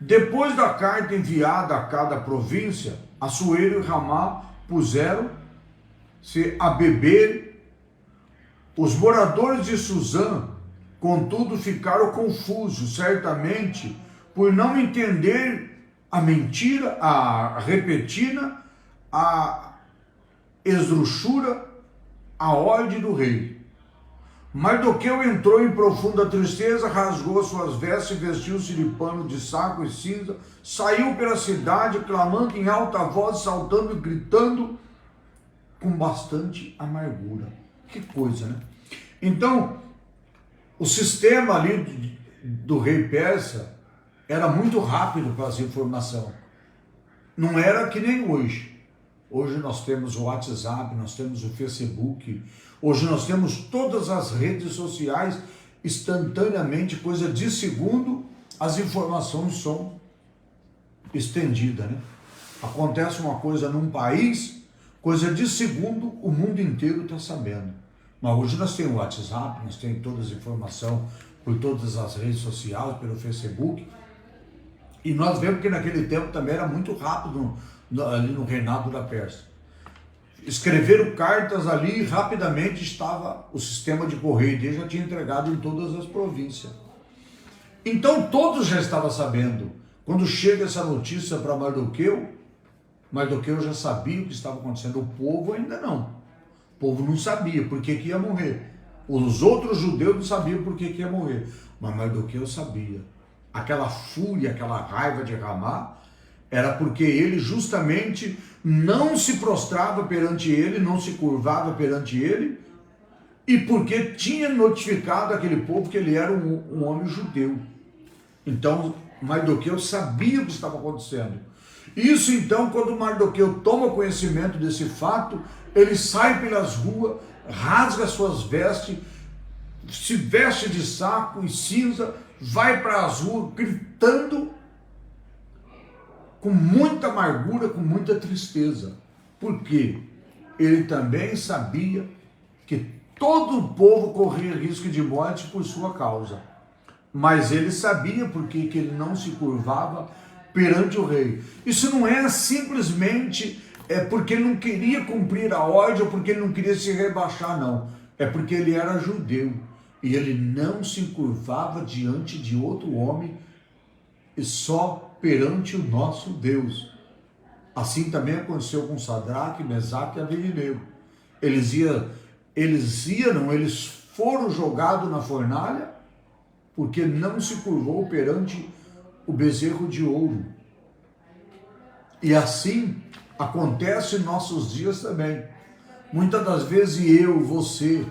Depois da carta enviada a cada província, Assuero e Ramá puseram-se a beber. Os moradores de Suzã, contudo, ficaram confusos, certamente, por não entender a mentira, a repentina, a esdrúxula, a ordem do rei. Mardoqueu entrou em profunda tristeza, rasgou suas vestes, vestiu-se de pano de saco e cinza, saiu pela cidade, clamando em alta voz, saltando e gritando, com bastante amargura. Que coisa, né? Então, o sistema ali do rei persa era muito rápido para essa informação. Não era que nem hoje. Hoje nós temos o WhatsApp, nós temos o Facebook, hoje nós temos todas as redes sociais, instantaneamente, coisa de segundo, as informações são estendidas, né? Acontece uma coisa num país, coisa de segundo, o mundo inteiro está sabendo. Mas hoje nós temos o WhatsApp, nós temos todas as informações por todas as redes sociais, pelo Facebook, e nós vemos que naquele tempo também era muito rápido ali no reinado da Pérsia. escreveram cartas ali e rapidamente estava o sistema de correio dele, já tinha entregado em todas as províncias. Então todos já estavam sabendo. Quando chega essa notícia para Mardoqueu, Mardoqueu já sabia o que estava acontecendo, o povo ainda não. O povo não sabia por que ia morrer. Os outros judeus não sabiam por que ia morrer, mas Mardoqueu sabia. Aquela fúria, aquela raiva de Ramá, era porque ele justamente não se prostrava perante ele, não se curvava perante ele, e porque tinha notificado aquele povo que ele era um homem judeu. Então Mardoqueu sabia o que estava acontecendo. Isso então, quando Mardoqueu toma conhecimento desse fato, ele sai pelas ruas, rasga suas vestes, se veste de saco e cinza, vai para as ruas gritando com muita amargura, com muita tristeza. Por quê? Ele também sabia que todo o povo corria risco de morte por sua causa. Mas ele sabia por que ele não se curvava perante o rei. Isso não é simplesmente porque ele não queria cumprir a ordem ou porque ele não queria se rebaixar, não. É porque ele era judeu e ele não se curvava diante de outro homem e só perante o nosso Deus. Assim também aconteceu com Sadraque, Mesaque e Abednego. Eles foram jogados na fornalha porque não se curvou perante o bezerro de ouro. E assim acontece em nossos dias também. Muitas das vezes eu, você,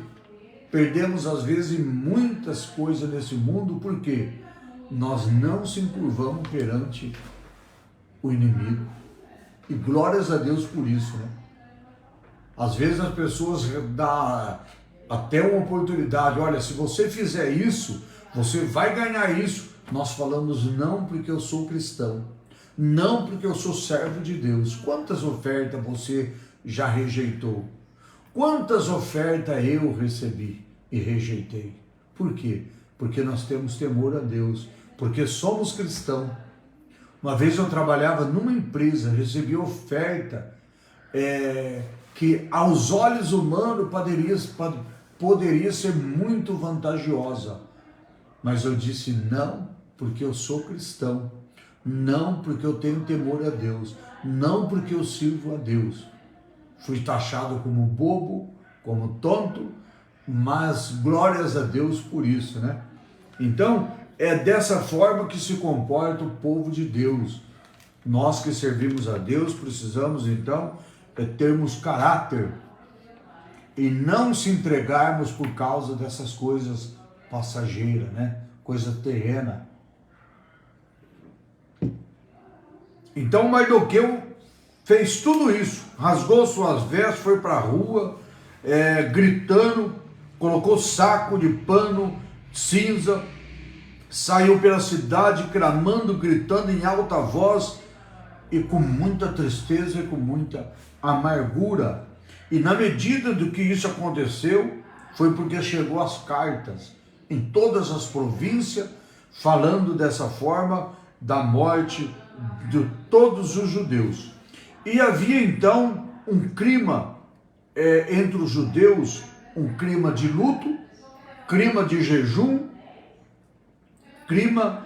perdemos às vezes muitas coisas nesse mundo porque nós não se curvamos perante o inimigo. E glórias a Deus por isso, né? Às vezes as pessoas dão até uma oportunidade, olha, se você fizer isso, você vai ganhar isso. Nós falamos não porque eu sou cristão, não porque eu sou servo de Deus. Quantas ofertas você já rejeitou? Quantas ofertas eu recebi e rejeitei? Por quê? Porque nós temos temor a Deus, porque somos cristãos. Uma vez eu trabalhava numa empresa, recebi oferta que aos olhos humanos poderia ser muito vantajosa. Mas eu disse não, porque eu sou cristão. Não porque eu tenho temor a Deus. Não porque eu sirvo a Deus. Fui taxado como bobo, como tonto, mas glórias a Deus por isso, né? Então, é dessa forma que se comporta o povo de Deus. Nós que servimos a Deus precisamos então termos caráter e não se entregarmos por causa dessas coisas passageiras, né? Coisa terrena. Então Mardoqueu fez tudo isso, rasgou suas vestes, foi para a rua, gritando, colocou saco de pano cinza, saiu pela cidade clamando, gritando em alta voz e com muita tristeza e com muita amargura. E na medida do que isso aconteceu, foi porque chegou as cartas em todas as províncias, falando dessa forma da morte de todos os judeus. E havia então um clima entre os judeus, um clima de luto, clima de jejum, clima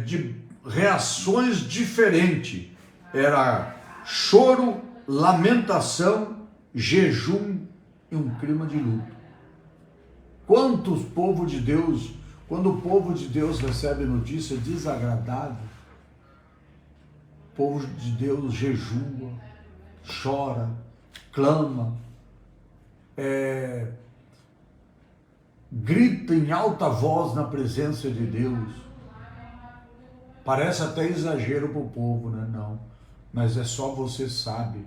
de reações diferentes. Era choro, lamentação, jejum e um clima de luto. Quantos povo de Deus, quando o povo de Deus recebe notícia desagradável, o povo de Deus jejua, chora, clama, grita em alta voz na presença de Deus. Parece até exagero para o povo, né? Não, mas é só você sabe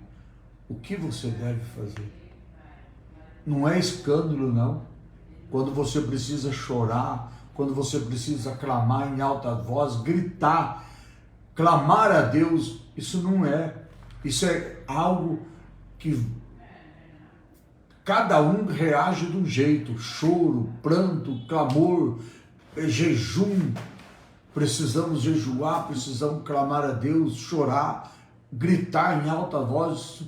o que você deve fazer. Não é escândalo, não. Quando você precisa chorar, quando você precisa clamar em alta voz, gritar, clamar a Deus, isso não é. Isso é algo que cada um reage de um jeito. Choro, pranto, clamor, jejum. Precisamos jejuar, precisamos clamar a Deus, chorar, gritar em alta voz.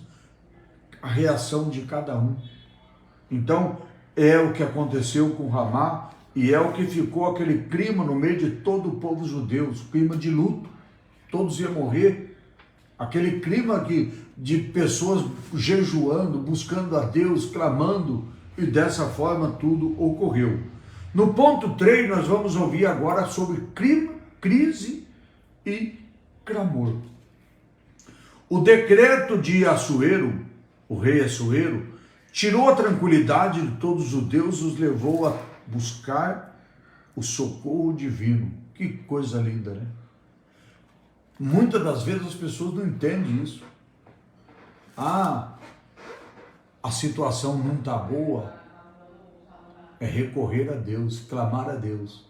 a reação de cada um. Então, é o que aconteceu com Ramá e é o que ficou aquele clima no meio de todo o povo judeu, clima de luto. Todos iam morrer. Aquele clima de pessoas jejuando, buscando a Deus, clamando, e dessa forma tudo ocorreu. No ponto 3, nós vamos ouvir agora sobre clima, crise e clamor. O decreto de Assuero, o rei Assuero, tirou a tranquilidade de todos os judeus e os levou a buscar o socorro divino. Que coisa linda, né? Muitas das vezes as pessoas não entendem isso. A situação não está boa. É recorrer a Deus, clamar a Deus.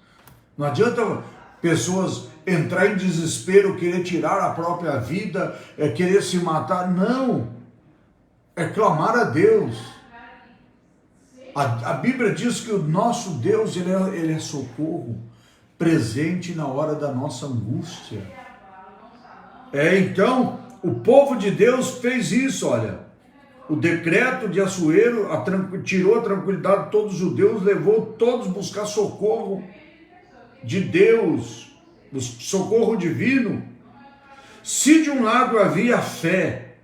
Não adianta pessoas entrar em desespero, querer tirar a própria vida, querer se matar. Não. É clamar a Deus. A Bíblia diz que o nosso Deus, ele é socorro, presente na hora da nossa angústia. Então, o povo de Deus fez isso, olha. O decreto de Assuero tirou a tranquilidade de todos os judeus, levou todos a buscar socorro de Deus, socorro divino. Se de um lado havia a fé,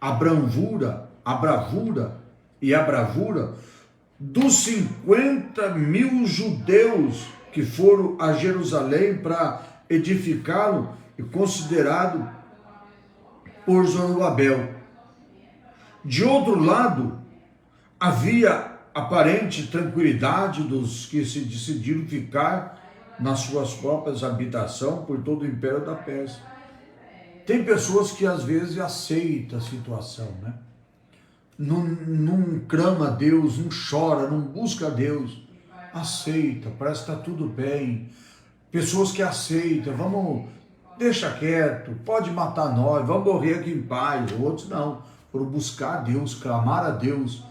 a bravura dos 50.000 judeus que foram a Jerusalém para edificá-lo e considerado por Zorobabel. De outro lado, havia aparente tranquilidade dos que se decidiram ficar nas suas próprias habitações por todo o império da Pérsia. Tem pessoas que às vezes aceitam a situação, né? Não clama a Deus, não chora, não busca a Deus. Aceita, parece que está tudo bem. Pessoas que aceitam, deixa quieto, pode matar nós, vamos morrer aqui em paz. Outros não, foram buscar a Deus, clamar a Deus,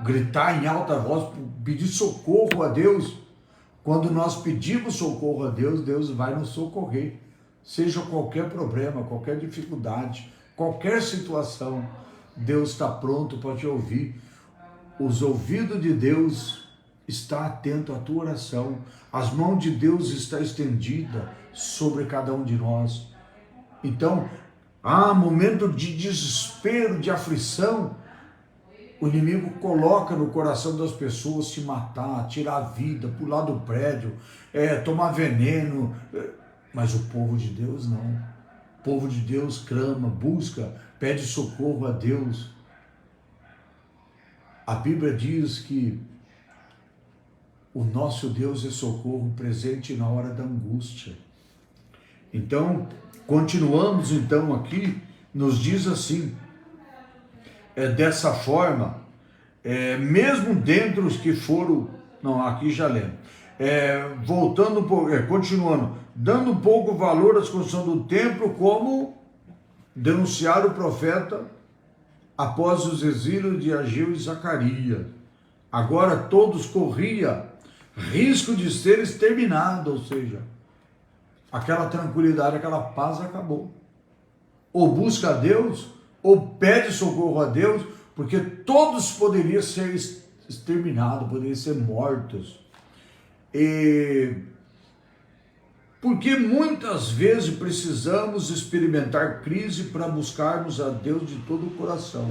gritar em alta voz, pedir socorro a Deus. Quando nós pedimos socorro a Deus, Deus vai nos socorrer. Seja qualquer problema, qualquer dificuldade, qualquer situação, Deus está pronto para te ouvir. Os ouvidos de Deus estão atentos à tua oração. As mãos de Deus estão estendidas sobre cada um de nós. Então, momento de desespero, de aflição, o inimigo coloca no coração das pessoas se matar, tirar a vida, pular do prédio, tomar veneno. Mas o povo de Deus não. O povo de Deus clama, busca, pede socorro a Deus. A Bíblia diz que o nosso Deus é socorro presente na hora da angústia. Então, continuamos então aqui, nos diz assim, dessa forma, mesmo dentre os que foram, não, aqui já lembro, voltando, continuando, dando um pouco valor à construção do templo, como denunciaram o profeta após os exílios de Ageu e Zacarias. Agora todos corriam risco de ser exterminado, ou seja, aquela tranquilidade, aquela paz acabou. Ou busca a Deus, ou pede socorro a Deus, porque todos poderiam ser exterminados, poderiam ser mortos. Porque muitas vezes precisamos experimentar crise para buscarmos a Deus de todo o coração.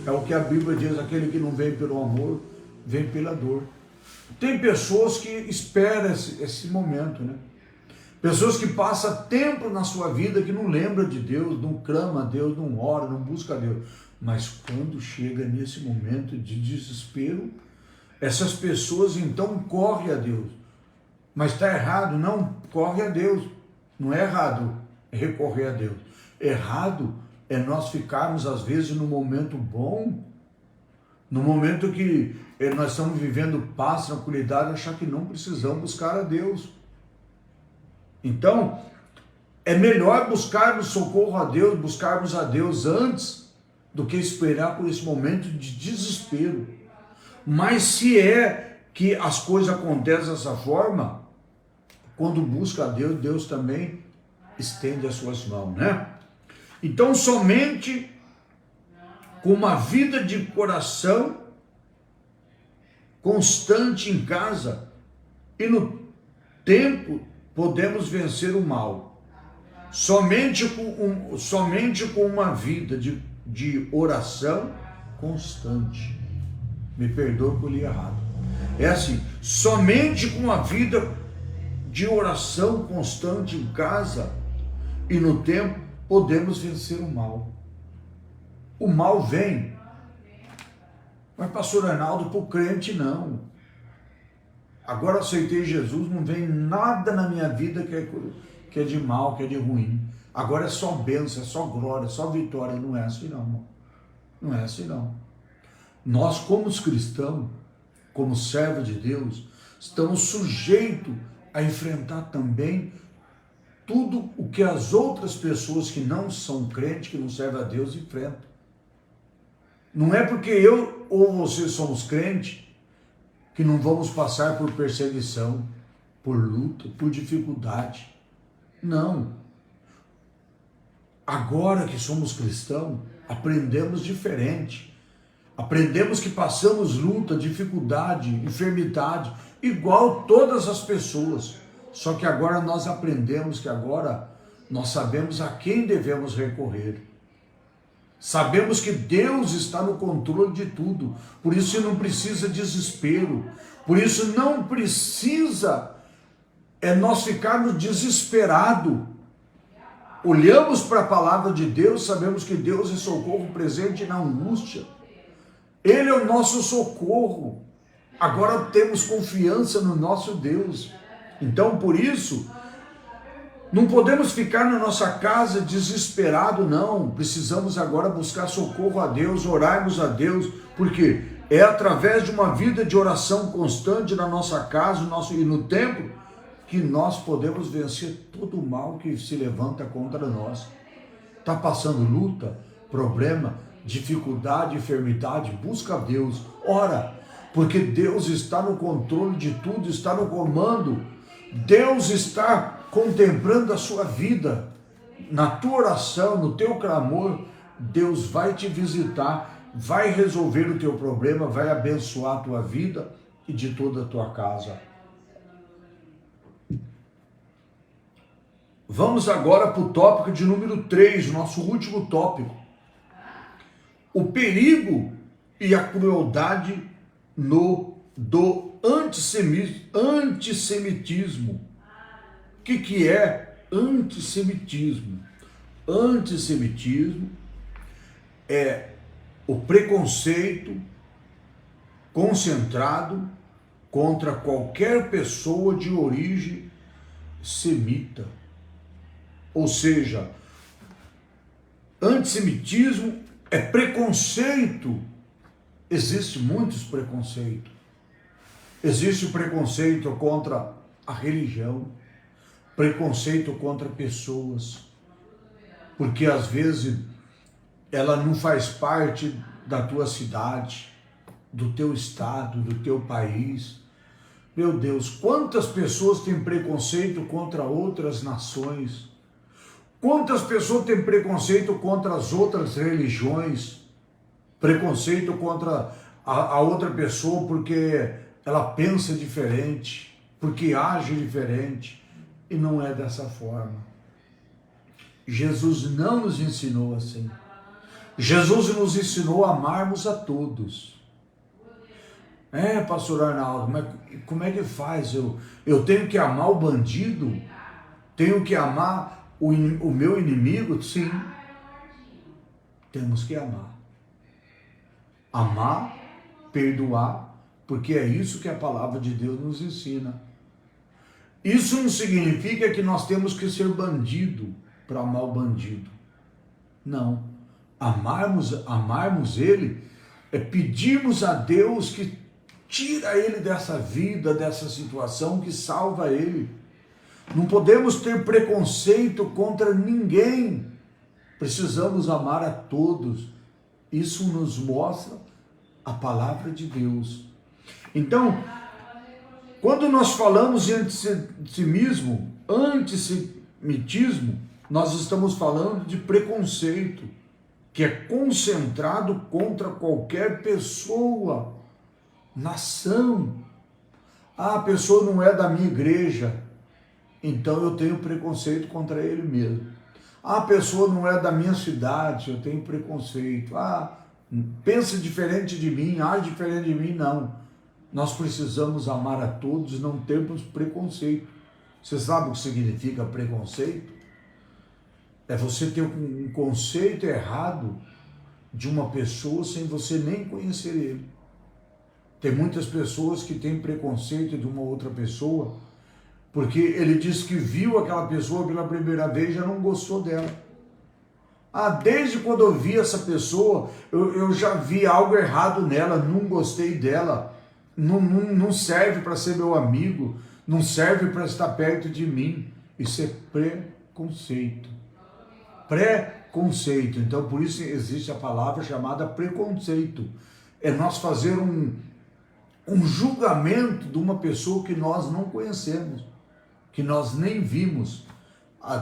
É o que a Bíblia diz, aquele que não vem pelo amor, vem pela dor. Tem pessoas que esperam esse momento, né? Pessoas que passam tempo na sua vida que não lembra de Deus, não clama a Deus, não ora, não busca a Deus. Mas quando chega nesse momento de desespero, essas pessoas então correm a Deus. Mas está errado? Não, corre a Deus. Não é errado recorrer a Deus. Errado é nós ficarmos às vezes no momento bom, no momento que nós estamos vivendo paz, tranquilidade, achar que não precisamos buscar a Deus. Então, é melhor buscarmos socorro a Deus, buscarmos a Deus antes do que esperar por esse momento de desespero. Mas se é que as coisas acontecem dessa forma, quando busca a Deus, Deus também estende as suas mãos, né? Então, somente com uma vida de coração constante em casa, e no tempo podemos vencer o mal. Somente com uma vida de oração constante. Me perdoe que eu li errado. É assim, somente com uma vida de oração constante em casa e no tempo podemos vencer o mal. O mal vem, mas pastor Arnaldo, para o crente não. Agora aceitei Jesus, não vem nada na minha vida que é de mal, que é de ruim. Agora é só bênção, é só glória, é só vitória. Não é assim não, irmão. Não é assim não. Nós, como os cristãos, como servos de Deus, estamos sujeitos a enfrentar também tudo o que as outras pessoas que não são crentes, que não servem a Deus, enfrentam. Não é porque eu ou você somos crentes que não vamos passar por perseguição, por luta, por dificuldade. Não. Agora que somos cristãos, aprendemos diferente. Aprendemos que passamos luta, dificuldade, enfermidade, igual todas as pessoas. Só que agora nós aprendemos que agora nós sabemos a quem devemos recorrer. Sabemos que Deus está no controle de tudo. Por isso não precisa desespero. Por isso não precisa nós ficarmos desesperados. Olhamos para a palavra de Deus, sabemos que Deus é socorro presente na angústia. Ele é o nosso socorro. Agora temos confiança no nosso Deus. Então, por isso, não podemos ficar na nossa casa desesperado, não. Precisamos agora buscar socorro a Deus, orarmos a Deus, porque é através de uma vida de oração constante na nossa casa e no templo que nós podemos vencer todo o mal que se levanta contra nós. Está passando luta, problema, dificuldade, enfermidade, busca a Deus, ora, porque Deus está no controle de tudo, está no comando. Deus está contemplando a sua vida, na tua oração, no teu clamor. Deus vai te visitar, vai resolver o teu problema, vai abençoar a tua vida e de toda a tua casa. Vamos agora para o tópico de número 3, nosso último tópico. O perigo e a crueldade do antissemitismo. O que é antissemitismo? Antissemitismo é o preconceito concentrado contra qualquer pessoa de origem semita. Ou seja, antissemitismo é preconceito. Existe muitos preconceitos. Existe o preconceito contra a religião, preconceito contra pessoas, porque às vezes ela não faz parte da tua cidade, do teu estado, do teu país. Meu Deus, quantas pessoas têm preconceito contra outras nações? Quantas pessoas têm preconceito contra as outras religiões? Preconceito contra a outra pessoa porque ela pensa diferente, porque age diferente, e não é dessa forma. Jesus não nos ensinou assim. Jesus nos ensinou a amarmos a todos. Pastor Arnaldo, mas como é que faz? Eu tenho que amar o bandido? Tenho que amar o meu inimigo? Sim, temos que amar. Amar, perdoar, porque é isso que a palavra de Deus nos ensina. Isso não significa que nós temos que ser bandido para amar o bandido. Não. Amarmos ele é pedirmos a Deus que tira ele dessa vida, dessa situação, que salva ele. Não podemos ter preconceito contra ninguém. Precisamos amar a todos. Isso nos mostra a palavra de Deus. Então, quando nós falamos em antissemitismo, nós estamos falando de preconceito que é concentrado contra qualquer pessoa, nação. Ah, a pessoa não é da minha igreja, então eu tenho preconceito contra ele mesmo. Ah, a pessoa não é da minha cidade, eu tenho preconceito. Ah, pensa diferente de mim, age diferente de mim, não. Nós precisamos amar a todos, não termos preconceito. Você sabe o que significa preconceito? É você ter um conceito errado de uma pessoa sem você nem conhecer ele. Tem muitas pessoas que têm preconceito de uma outra pessoa porque ele diz que viu aquela pessoa pela primeira vez e já não gostou dela. Ah, desde quando eu vi essa pessoa, eu já vi algo errado nela, não gostei dela, não serve para ser meu amigo, não serve para estar perto de mim. Isso é preconceito. Preconceito. Então, por isso existe a palavra chamada preconceito. É nós fazer um julgamento de uma pessoa que nós não conhecemos, que nós nem vimos.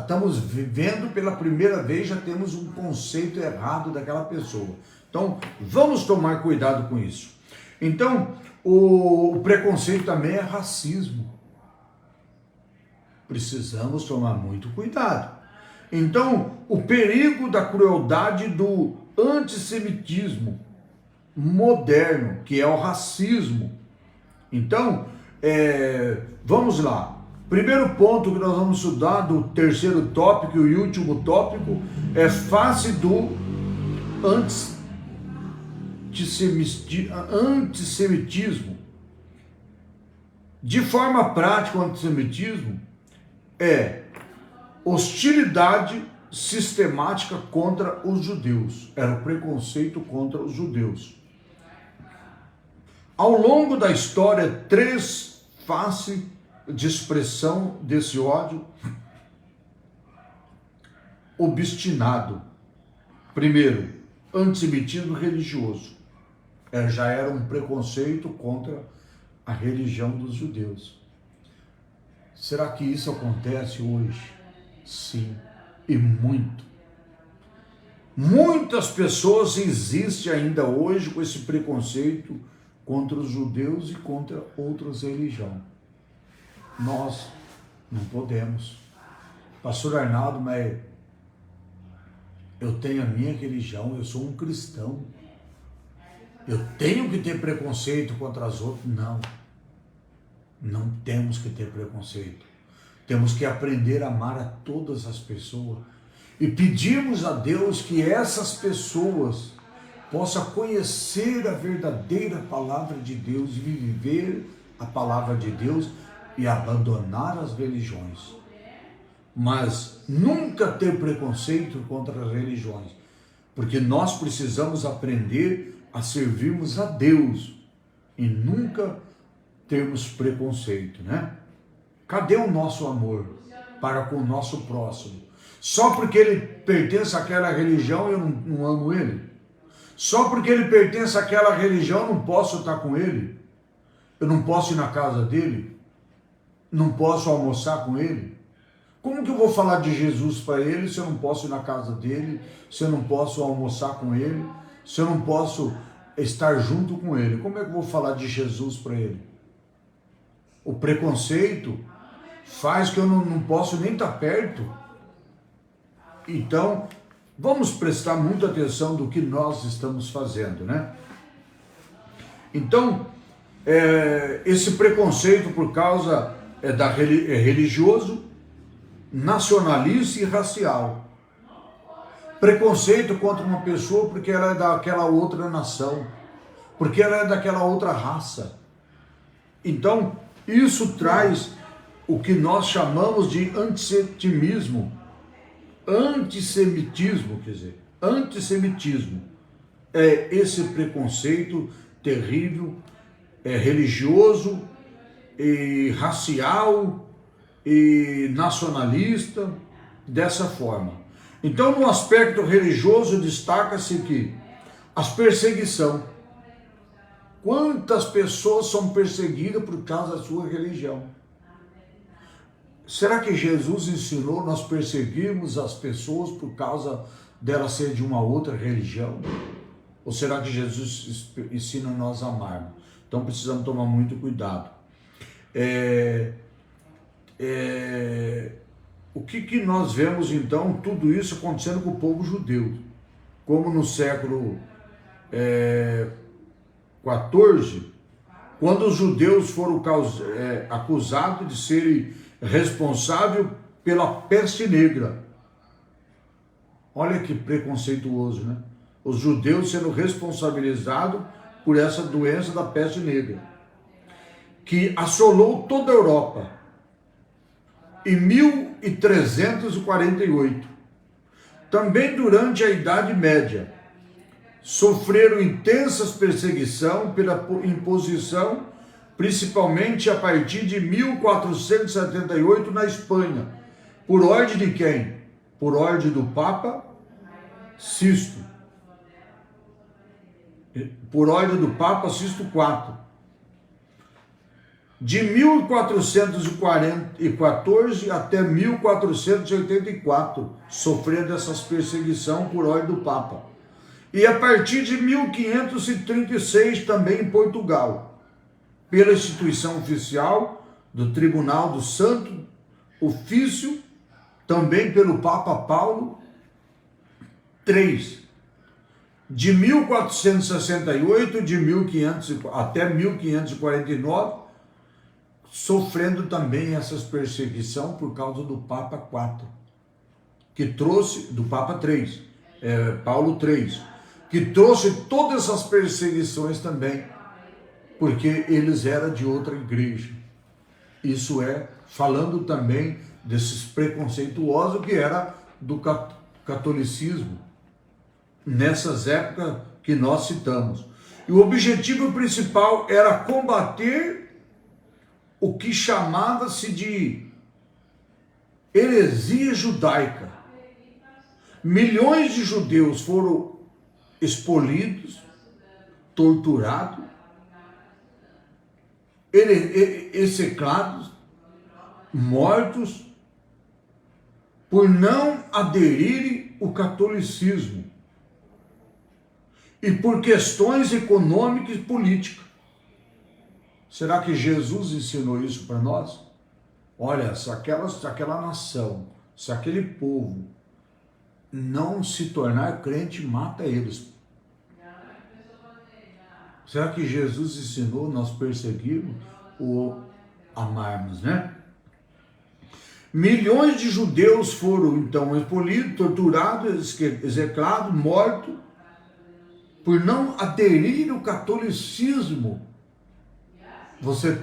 Estamos vivendo pela primeira vez, já temos um conceito errado daquela pessoa. Então, vamos tomar cuidado com isso. Então, o preconceito também é racismo. Precisamos tomar muito cuidado. Então, o perigo da crueldade do antissemitismo moderno, que é o racismo. Então, vamos lá. Primeiro ponto que nós vamos estudar do terceiro tópico e último tópico é face do antissemitismo. De forma prática, o antissemitismo é hostilidade sistemática contra os judeus. Era o preconceito contra os judeus. Ao longo da história, três faces de expressão desse ódio obstinado. Primeiro, antissemitismo religioso. Já era um preconceito contra a religião dos judeus. Será que isso acontece hoje? Sim, e muito. Muitas pessoas existem ainda hoje com esse preconceito contra os judeus e contra outras religiões. Nós não podemos. Pastor Arnaldo, mas eu tenho a minha religião, eu sou um cristão. Eu tenho que ter preconceito contra as outras? Não. Não temos que ter preconceito. Temos que aprender a amar a todas as pessoas e pedirmos a Deus que essas pessoas possam conhecer a verdadeira palavra de Deus e viver a palavra de Deus e abandonar as religiões. Mas nunca ter preconceito contra as religiões, porque nós precisamos aprender a servirmos a Deus e nunca termos preconceito, né? Cadê o nosso amor para com o nosso próximo? Só porque ele pertence àquela religião eu não amo ele? Só porque ele pertence àquela religião eu não posso estar com ele? Eu não posso ir na casa dele? Não posso almoçar com ele? Como que eu vou falar de Jesus para ele se eu não posso ir na casa dele, se eu não posso almoçar com ele, se eu não posso estar junto com ele? Como é que eu vou falar de Jesus para ele? O preconceito faz que eu não posso nem estar perto. Então, vamos prestar muita atenção do que nós estamos fazendo, né? Então, esse preconceito por causa religioso, nacionalista e racial. Preconceito contra uma pessoa porque ela é daquela outra nação, porque ela é daquela outra raça. Então, isso traz o que nós chamamos de antissemitismo. Antissemitismo, quer dizer, antissemitismo é esse preconceito terrível, religioso, e racial e nacionalista, dessa forma. Então, no aspecto religioso, destaca-se que as perseguições. Quantas pessoas são perseguidas por causa da sua religião? Será que Jesus ensinou nós perseguirmos as pessoas por causa dela ser de uma outra religião? Ou será que Jesus ensina nós a amarmos? Então precisamos tomar muito cuidado. O que nós vemos então, tudo isso acontecendo com o povo judeu, como no século XIV, quando os judeus foram acusados de serem responsáveis pela peste negra. Olha que preconceituoso, né? Os judeus sendo responsabilizados por essa doença da peste negra, que assolou toda a Europa em 1348. Também durante a Idade Média, sofreram intensas perseguições pela imposição, principalmente a partir de 1478 na Espanha. Por ordem de quem? Por ordem do Papa Sisto. Por ordem do Papa Sisto IV. De 1414 até 1484, sofrendo essas perseguições por ordem do Papa. E a partir de 1536, também em Portugal, pela instituição oficial do Tribunal do Santo Ofício, também pelo Papa Paulo III. De 1468 até 1549, sofrendo também essas perseguições por causa do Papa IV, que trouxe, do Papa III, Paulo III, que trouxe todas essas perseguições também, porque eles eram de outra igreja. Isso falando também desses preconceituosos que era do catolicismo, nessas épocas que nós citamos. E o objetivo principal era combater o que chamava-se de heresia judaica. Milhões de judeus foram expolidos, torturados, execrados, mortos, por não aderirem ao catolicismo e por questões econômicas e políticas. Será que Jesus ensinou isso para nós? Olha, se aquela nação, se aquele povo não se tornar crente, mata eles. Será que Jesus ensinou nós perseguirmos ou amarmos, né? Milhões de judeus foram então expolidos, torturados, execrados, mortos, por não aderir ao catolicismo. Você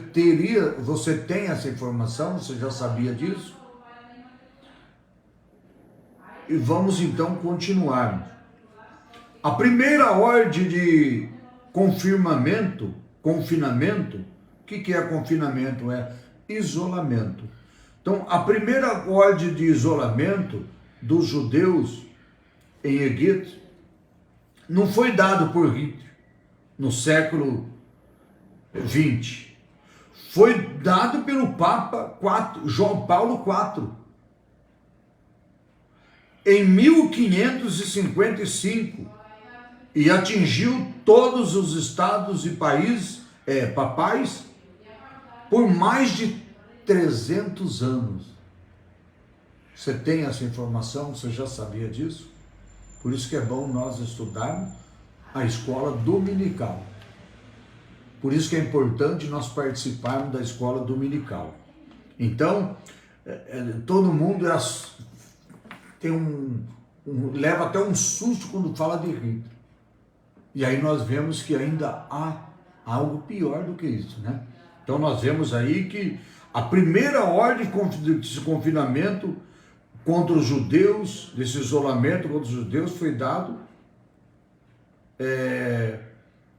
tem essa informação? Você já sabia disso? E vamos então continuar. A primeira ordem de confinamento, o que é confinamento? É isolamento. Então, a primeira ordem de isolamento dos judeus em Egito não foi dado por Hitler no século XX. Foi dado pelo Papa João Paulo IV. Em 1555, e atingiu todos os estados e países papais por mais de 300 anos. Você tem essa informação? Você já sabia disso? Por isso que é bom nós estudarmos a escola dominical. Por isso que é importante nós participarmos da escola dominical. Então, todo mundo leva até um susto quando fala de Hitler. E aí nós vemos que ainda há algo pior do que isso, né? Então nós vemos aí que a primeira ordem de confinamento contra os judeus, desse isolamento contra os judeus, foi dado.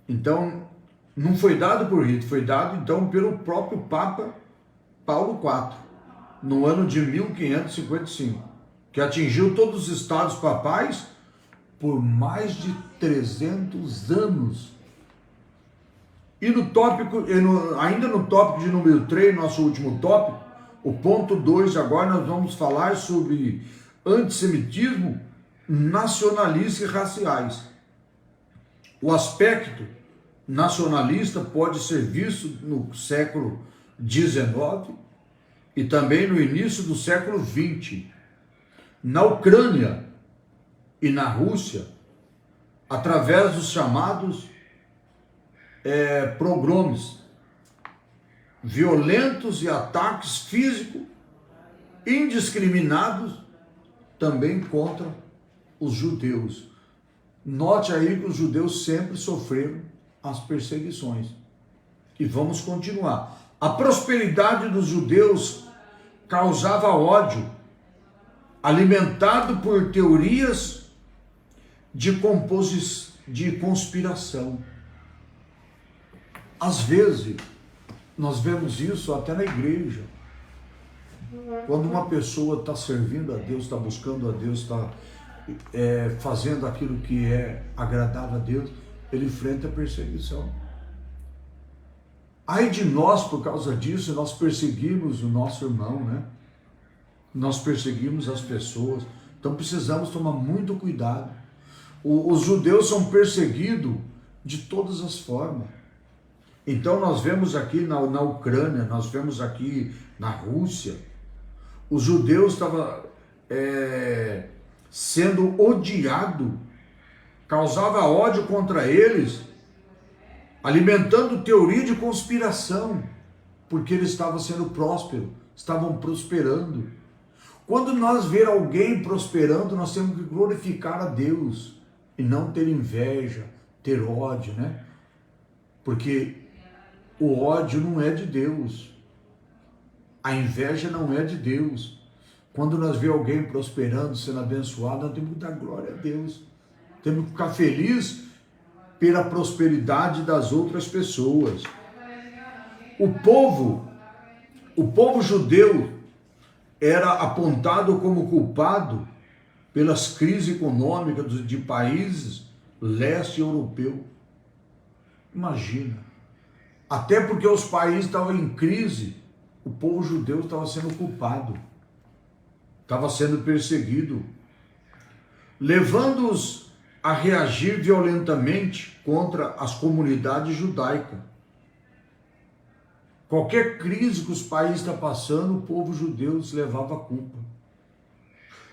Então, não foi dado por Hitler, foi dado então pelo próprio Papa Paulo IV, no ano de 1555, que atingiu todos os estados papais por mais de 300 anos. E no tópico, ainda no tópico de número 3, nosso último tópico, o ponto 2, agora nós vamos falar sobre antissemitismo nacionalistas e raciais. O aspecto nacionalista pode ser visto no século XIX e também no início do século XX. Na Ucrânia e na Rússia, através dos chamados pogroms, violentos e ataques físicos indiscriminados também contra os judeus. Note aí que os judeus sempre sofreram as perseguições. E vamos continuar. A prosperidade dos judeus causava ódio, alimentado por teorias de conspiração. Às vezes, nós vemos isso até na igreja. Quando uma pessoa está servindo a Deus, está buscando a Deus, está fazendo aquilo que é agradável a Deus, ele enfrenta a perseguição. Ai de nós, por causa disso, nós perseguimos o nosso irmão, né? Nós perseguimos as pessoas. Então precisamos tomar muito cuidado. Os judeus são perseguidos de todas as formas. Então nós vemos aqui na Ucrânia, nós vemos aqui na Rússia, os judeus estavam sendo odiados, causava ódio contra eles, alimentando teoria de conspiração, porque eles estavam sendo prósperos, estavam prosperando. Quando nós ver alguém prosperando, nós temos que glorificar a Deus e não ter inveja, ter ódio, né? Porque o ódio não é de Deus, a inveja não é de Deus. Quando nós vemos alguém prosperando, sendo abençoado, nós temos que dar glória a Deus, temos que ficar felizes pela prosperidade das outras pessoas. O povo judeu era apontado como culpado pelas crises econômicas de países leste europeu. Imagina. Até porque os países estavam em crise, o povo judeu estava sendo culpado, estava sendo perseguido, levando-os a reagir violentamente contra as comunidades judaicas. Qualquer crise que os países estão passando, o povo judeu se levava a culpa.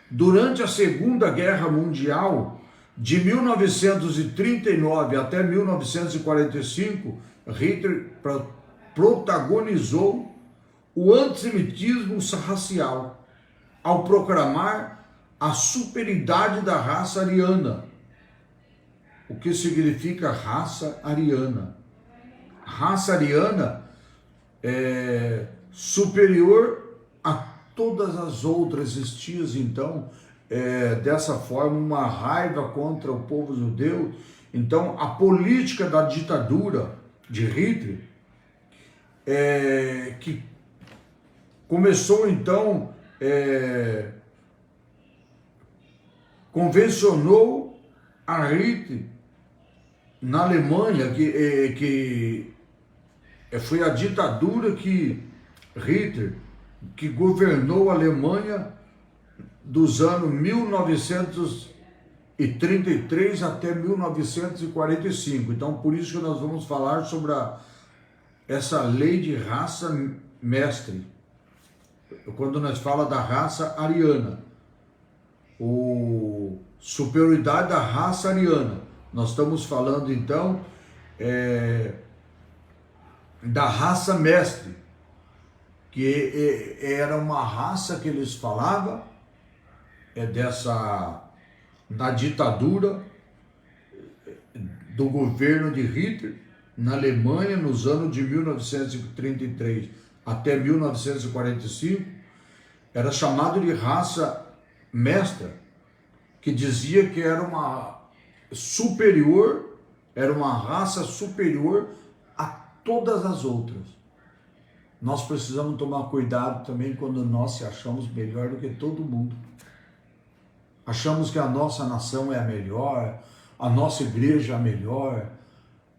Durante a Segunda Guerra Mundial, de 1939 até 1945, Hitler protagonizou o antissemitismo racial ao proclamar a superioridade da raça ariana. O que significa raça ariana? Raça ariana é superior a todas as outras. Existia então dessa forma uma raiva contra o povo judeu. Então a política da ditadura de Hitler que começou então convencionou a Hitler na Alemanha, que foi a ditadura que Hitler, que governou a Alemanha dos anos 1933 até 1945. Então, por isso que nós vamos falar sobre essa lei de raça mestre, quando nós falamos da raça ariana, superioridade da raça ariana. Nós estamos falando então da raça mestre, que era uma raça que eles falavam, da ditadura do governo de Hitler na Alemanha nos anos de 1933 até 1945, era chamado de raça mestra, que dizia que era uma raça superior a todas as outras. Nós precisamos tomar cuidado também quando nós se achamos melhor do que todo mundo. Achamos que a nossa nação é a melhor, a nossa igreja é a melhor.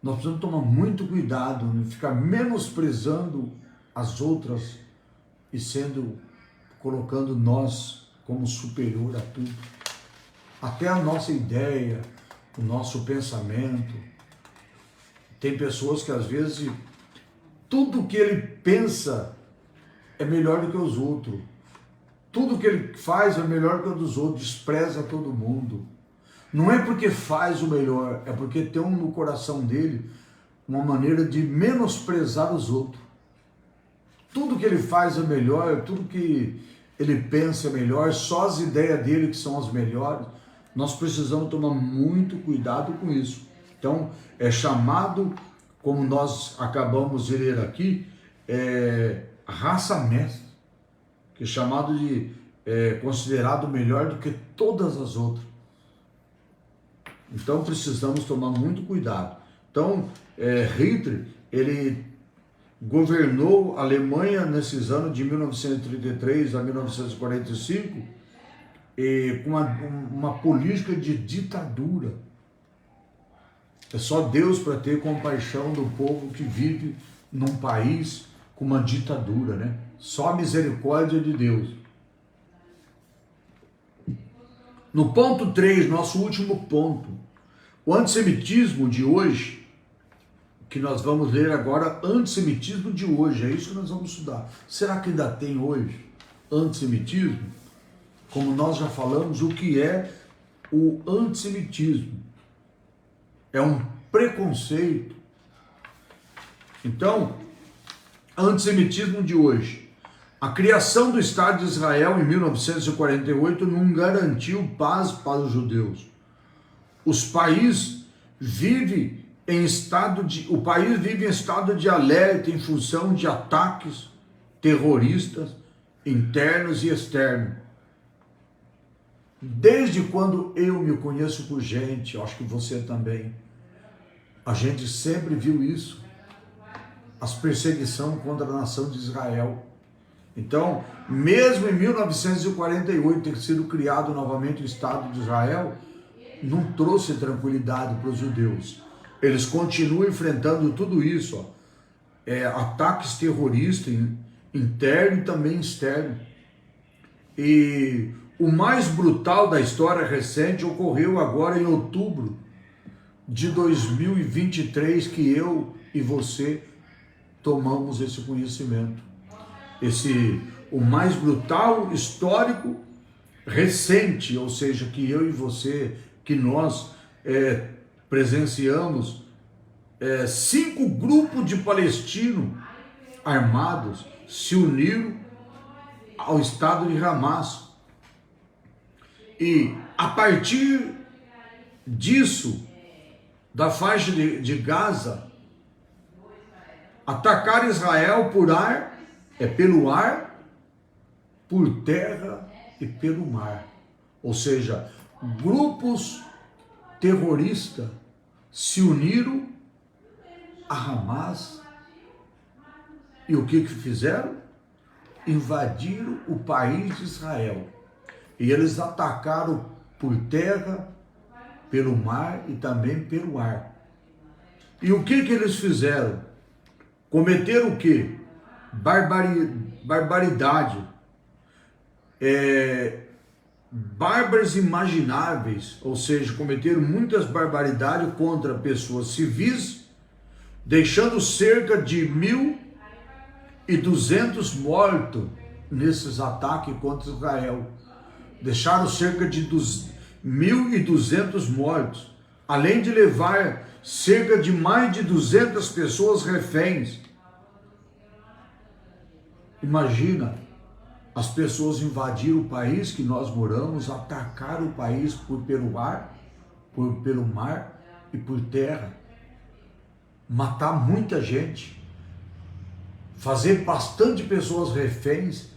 Nós precisamos tomar muito cuidado, não ficar menosprezando as outras e colocando nós como superior a tudo. até a nossa ideia, o nosso pensamento. Tem pessoas que às vezes tudo que ele pensa é melhor do que os outros. Tudo que ele faz é melhor que o dos outros, despreza todo mundo. Não é porque faz o melhor, é porque tem no coração dele uma maneira de menosprezar os outros. Tudo que ele faz é melhor, tudo que ele pensa é melhor, só as ideias dele que são as melhores. Nós precisamos tomar muito cuidado com isso. Então, é chamado, como nós acabamos de ler aqui, raça mestra, que é chamado de, considerado melhor do que todas as outras. Então, precisamos tomar muito cuidado. Então, Hitler, ele governou a Alemanha nesses anos de 1933 a 1945 com uma política de ditadura. É só Deus para ter compaixão do povo que vive num país com uma ditadura, né? Só a misericórdia de Deus. No ponto 3, nosso último ponto, o antissemitismo de hoje, que nós vamos ler agora, antissemitismo de hoje, é isso que nós vamos estudar. Será que ainda tem hoje antissemitismo? Como nós já falamos, o que é o antissemitismo? É um preconceito. Então, antissemitismo de hoje. A criação do Estado de Israel em 1948 não garantiu paz para os judeus. O país vive em estado de alerta em função de ataques terroristas internos e externos. Desde quando eu me conheço por gente, acho que você também, a gente sempre viu isso, as perseguições contra a nação de Israel. Então, mesmo em 1948 ter sido criado novamente o Estado de Israel, não trouxe tranquilidade para os judeus. Eles continuam enfrentando tudo isso, ataques terroristas interno e também externo. E o mais brutal da história recente ocorreu agora em outubro de 2023, que eu e você tomamos esse conhecimento. O mais brutal histórico recente, ou seja, que eu e você, que nós presenciamos, 5 grupos de palestinos armados se uniram ao estado de Hamas. E a partir disso, da faixa de Gaza, atacar Israel por ar, pelo ar, por terra e pelo mar. Ou seja, grupos terroristas se uniram a Hamas e o que fizeram? Invadiram o país de Israel. E eles atacaram por terra, pelo mar e também pelo ar. E o que eles fizeram? Cometeram o quê? Barbaridade. Bárbaros imagináveis, ou seja, cometeram muitas barbaridades contra pessoas civis, deixando cerca de 1.200 mortos nesses ataques contra Israel. Deixaram cerca de 1.200 mortos, além de levar cerca de mais de 200 pessoas reféns. Imagina, as pessoas invadiram o país que nós moramos, atacaram o país pelo ar, pelo mar e por terra, matar muita gente, fazer bastante pessoas reféns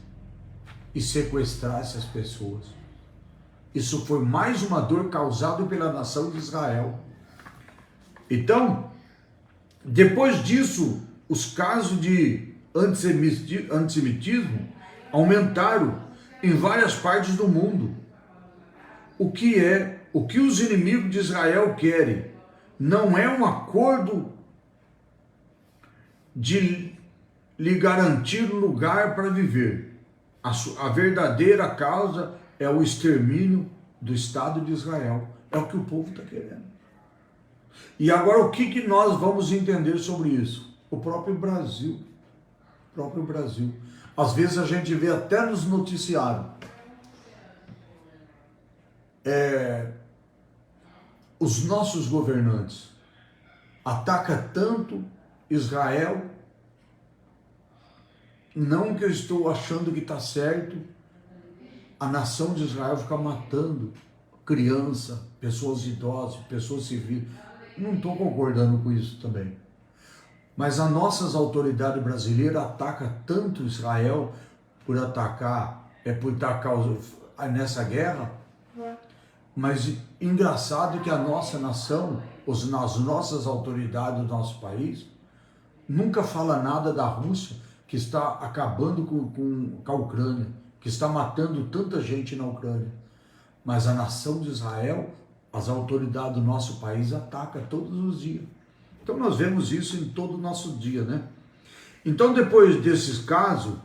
e sequestrar essas pessoas. Isso foi mais uma dor causada pela nação de Israel. Então, depois disso, os casos de antissemitismo aumentaram em várias partes do mundo. O que os inimigos de Israel querem? Não é um acordo de lhe garantir lugar para viver. A verdadeira causa é o extermínio do Estado de Israel. É o que o povo está querendo. E agora o que nós vamos entender sobre isso? O próprio Brasil. O próprio Brasil. Às vezes a gente vê até nos noticiários. Os nossos governantes atacam tanto Israel, não que eu estou achando que está certo, a nação de Israel ficar matando criança, pessoas idosas, pessoas civis. Não estou concordando com isso também. Mas as nossas autoridades brasileiras atacam tanto Israel por atacar nessa guerra. Mas engraçado que a nossa nação, as nossas autoridades do nosso país, nunca fala nada da Rússia, que está acabando com a Ucrânia, que está matando tanta gente na Ucrânia. Mas a nação de Israel, as autoridades do nosso país atacam todos os dias. Então nós vemos isso em todo o nosso dia, né? Então depois desses casos,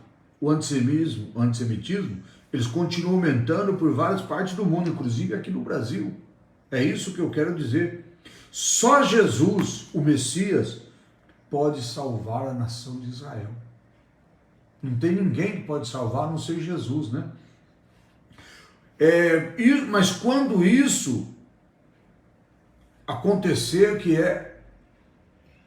o antissemitismo, eles continuam aumentando por várias partes do mundo, inclusive aqui no Brasil. É isso que eu quero dizer. Só Jesus, o Messias, pode salvar a nação de Israel. Não tem ninguém que pode salvar, a não ser Jesus, né? Mas quando isso acontecer,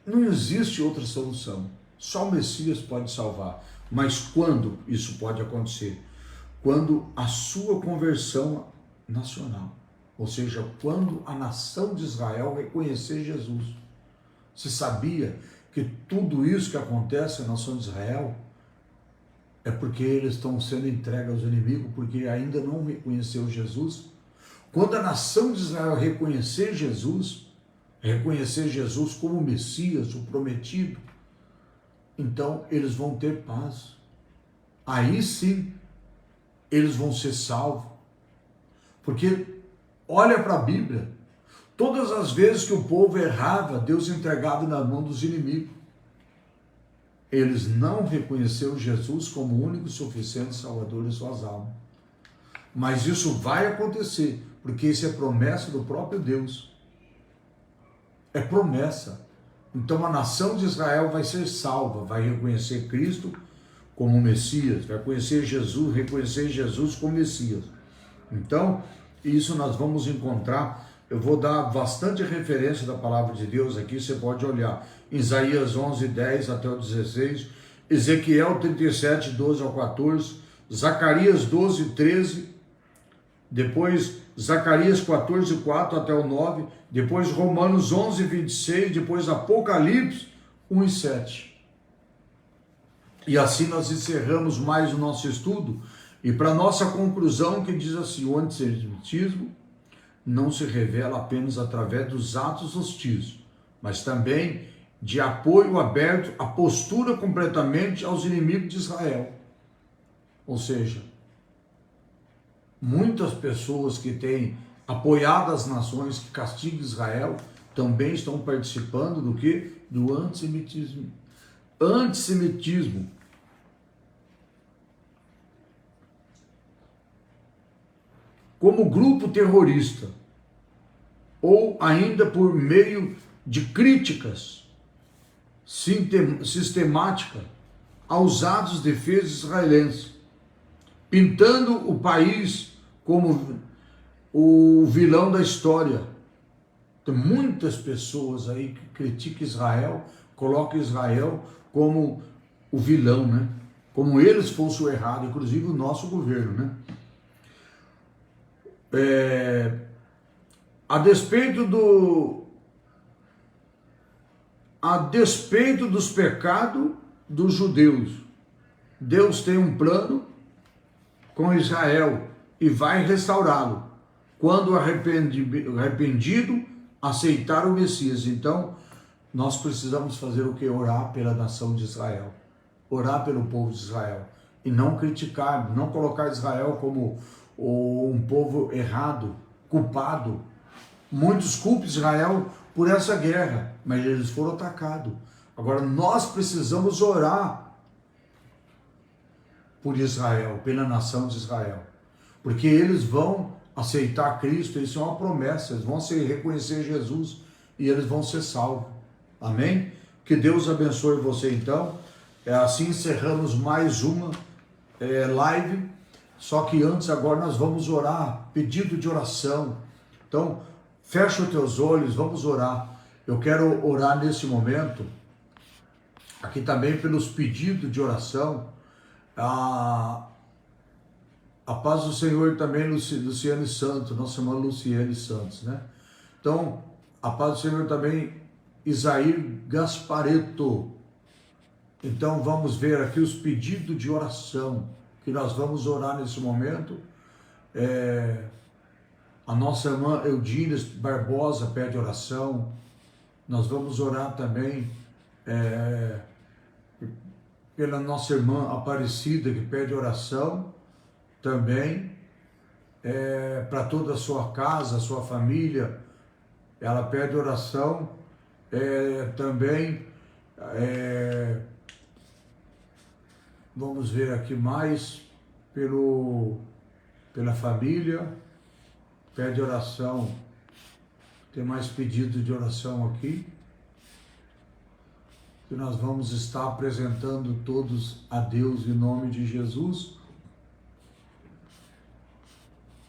não existe outra solução. Só o Messias pode salvar. Mas quando isso pode acontecer? Quando a sua conversão nacional, ou seja, quando a nação de Israel reconhecer Jesus. Você sabia que tudo isso que acontece na nação de Israel é porque eles estão sendo entregues aos inimigos, porque ainda não reconheceu Jesus? Quando a nação de Israel reconhecer Jesus como o Messias, o prometido, então eles vão ter paz. Aí sim, eles vão ser salvos. Porque, olha para a Bíblia, todas as vezes que o povo errava, Deus entregava na mão dos inimigos. Eles não reconheceram Jesus como o único e suficiente Salvador de suas almas. Mas isso vai acontecer, porque isso é promessa do próprio Deus. É promessa. Então a nação de Israel vai ser salva, vai reconhecer Cristo como Messias, vai reconhecer Jesus como Messias. Então, isso nós vamos encontrar. Eu vou dar bastante referência da palavra de Deus aqui, você pode olhar. Isaías 11, 10 até o 16, Ezequiel 37, 12 ao 14, Zacarias 12, 13, depois Zacarias 14, 4 até o 9, depois Romanos 11, 26, depois Apocalipse 1 e 7. E assim nós encerramos mais o nosso estudo, e para nossa conclusão, que diz assim: o antissemitismo não se revela apenas através dos atos hostis, mas também de apoio aberto à postura completamente aos inimigos de Israel. Ou seja, muitas pessoas que têm apoiado as nações que castigam Israel também estão participando do quê? Do antissemitismo. Antissemitismo. Como grupo terrorista, ou ainda por meio de críticas sistemáticas aos atos de defesa israelenses, pintando o país como o vilão da história. Tem muitas pessoas aí que criticam Israel, colocam Israel como o vilão, né? Como eles fossem o errado, inclusive o nosso governo, né? A despeito dos pecados dos judeus, Deus tem um plano com Israel e vai restaurá-lo quando arrependido aceitar o Messias. Então nós precisamos fazer o que? Orar pela nação de Israel, orar pelo povo de Israel, e não criticar, não colocar Israel como um povo errado, culpado. Muitos culpam Israel por essa guerra, mas eles foram atacados. Agora nós precisamos orar por Israel, pela nação de Israel, porque eles vão aceitar Cristo, isso é uma promessa, eles vão reconhecer Jesus e eles vão ser salvos. Amém? Que Deus abençoe você então. Assim encerramos mais uma live, só que antes agora nós vamos orar, pedido de oração. Então, fecha os teus olhos, vamos orar. Eu quero orar nesse momento, aqui também pelos pedidos de oração. A paz do Senhor também, Luciane Santos, nossa irmã Luciane Santos, né? Então, a paz do Senhor também, Isair Gaspareto. Então, vamos ver aqui os pedidos de oração, que nós vamos orar nesse momento. A nossa irmã Eudines Barbosa pede oração. Nós vamos orar também pela nossa irmã Aparecida, que pede oração também, para toda a sua casa, a sua família. Ela pede oração também. Vamos ver aqui mais pela família, pede oração. Tem mais pedido de oração aqui, que nós vamos estar apresentando todos a Deus em nome de Jesus.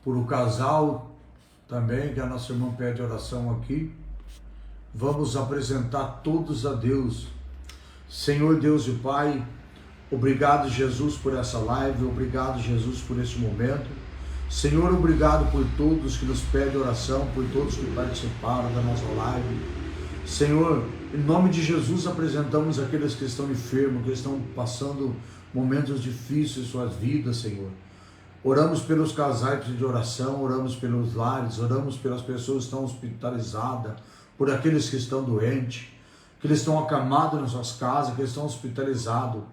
Por o casal também, que a nossa irmã pede oração aqui. Vamos apresentar todos a Deus. Senhor Deus e Pai, obrigado, Jesus, por essa live, obrigado, Jesus, por esse momento. Senhor, obrigado por todos que nos pedem oração, por todos que participaram da nossa live. Senhor, em nome de Jesus, apresentamos aqueles que estão enfermos, que estão passando momentos difíceis em suas vidas, Senhor. Oramos pelos casais de oração, oramos pelos lares, oramos pelas pessoas que estão hospitalizadas, por aqueles que estão doentes, que eles estão acamados nas suas casas, que eles estão hospitalizados.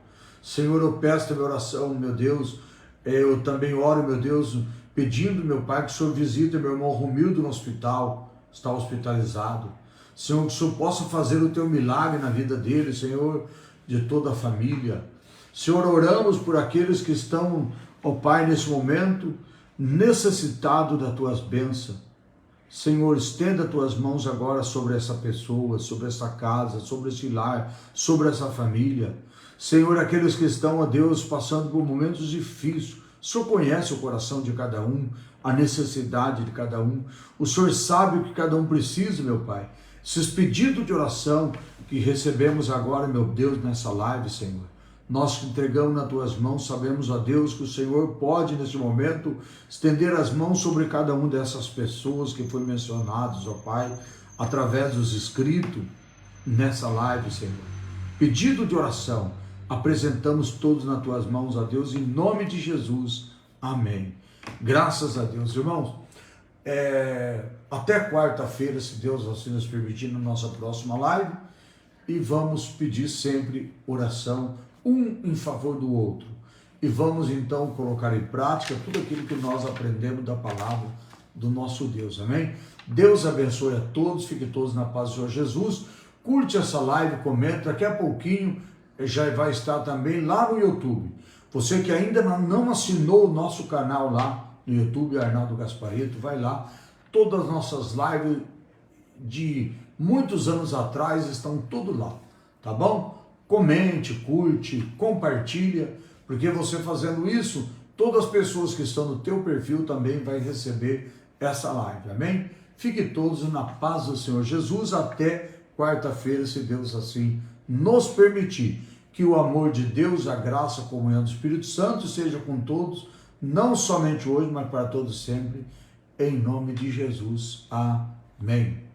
Senhor, eu peço a minha oração, meu Deus. Eu também oro, meu Deus, pedindo, meu Pai, que o Senhor visite meu irmão Romildo no hospital, está hospitalizado. Senhor, que o Senhor possa fazer o teu milagre na vida dele, Senhor, de toda a família. Senhor, oramos por aqueles que estão, ó Pai, nesse momento, necessitados das tuas bênçãos. Senhor, estenda as tuas mãos agora sobre essa pessoa, sobre essa casa, sobre esse lar, sobre essa família. Senhor, aqueles que estão, ó Deus, passando por momentos difíceis, o Senhor conhece o coração de cada um, a necessidade de cada um. O Senhor sabe o que cada um precisa, meu Pai. Esses pedidos de oração que recebemos agora, meu Deus, nessa live, Senhor, nós entregamos nas tuas mãos, sabemos, ó Deus, que o Senhor pode, nesse momento, estender as mãos sobre cada uma dessas pessoas que foram mencionadas, ó Pai, através dos escritos nessa live, Senhor. Pedido de oração, apresentamos todos nas tuas mãos, ó Deus, em nome de Jesus. Amém. Graças a Deus, irmãos. Até quarta-feira, se Deus assim nos permitir, na nossa próxima live, e vamos pedir sempre oração, um em favor do outro. E vamos então colocar em prática tudo aquilo que nós aprendemos da palavra do nosso Deus. Amém? Deus abençoe a todos, fiquem todos na paz do Senhor Jesus. Curte essa live, comenta, daqui a pouquinho já vai estar também lá no YouTube. Você que ainda não assinou o nosso canal lá no YouTube, Arnaldo Gaspareto, vai lá. Todas as nossas lives de muitos anos atrás estão tudo lá, tá bom? Comente, curte, compartilha, porque você fazendo isso, todas as pessoas que estão no teu perfil também vai receber essa live, amém? Fiquem todos na paz do Senhor Jesus, até quarta-feira, se Deus assim nos permitir. Que o amor de Deus, a graça, a comunhão do Espírito Santo seja com todos, não somente hoje, mas para todos sempre, em nome de Jesus. Amém.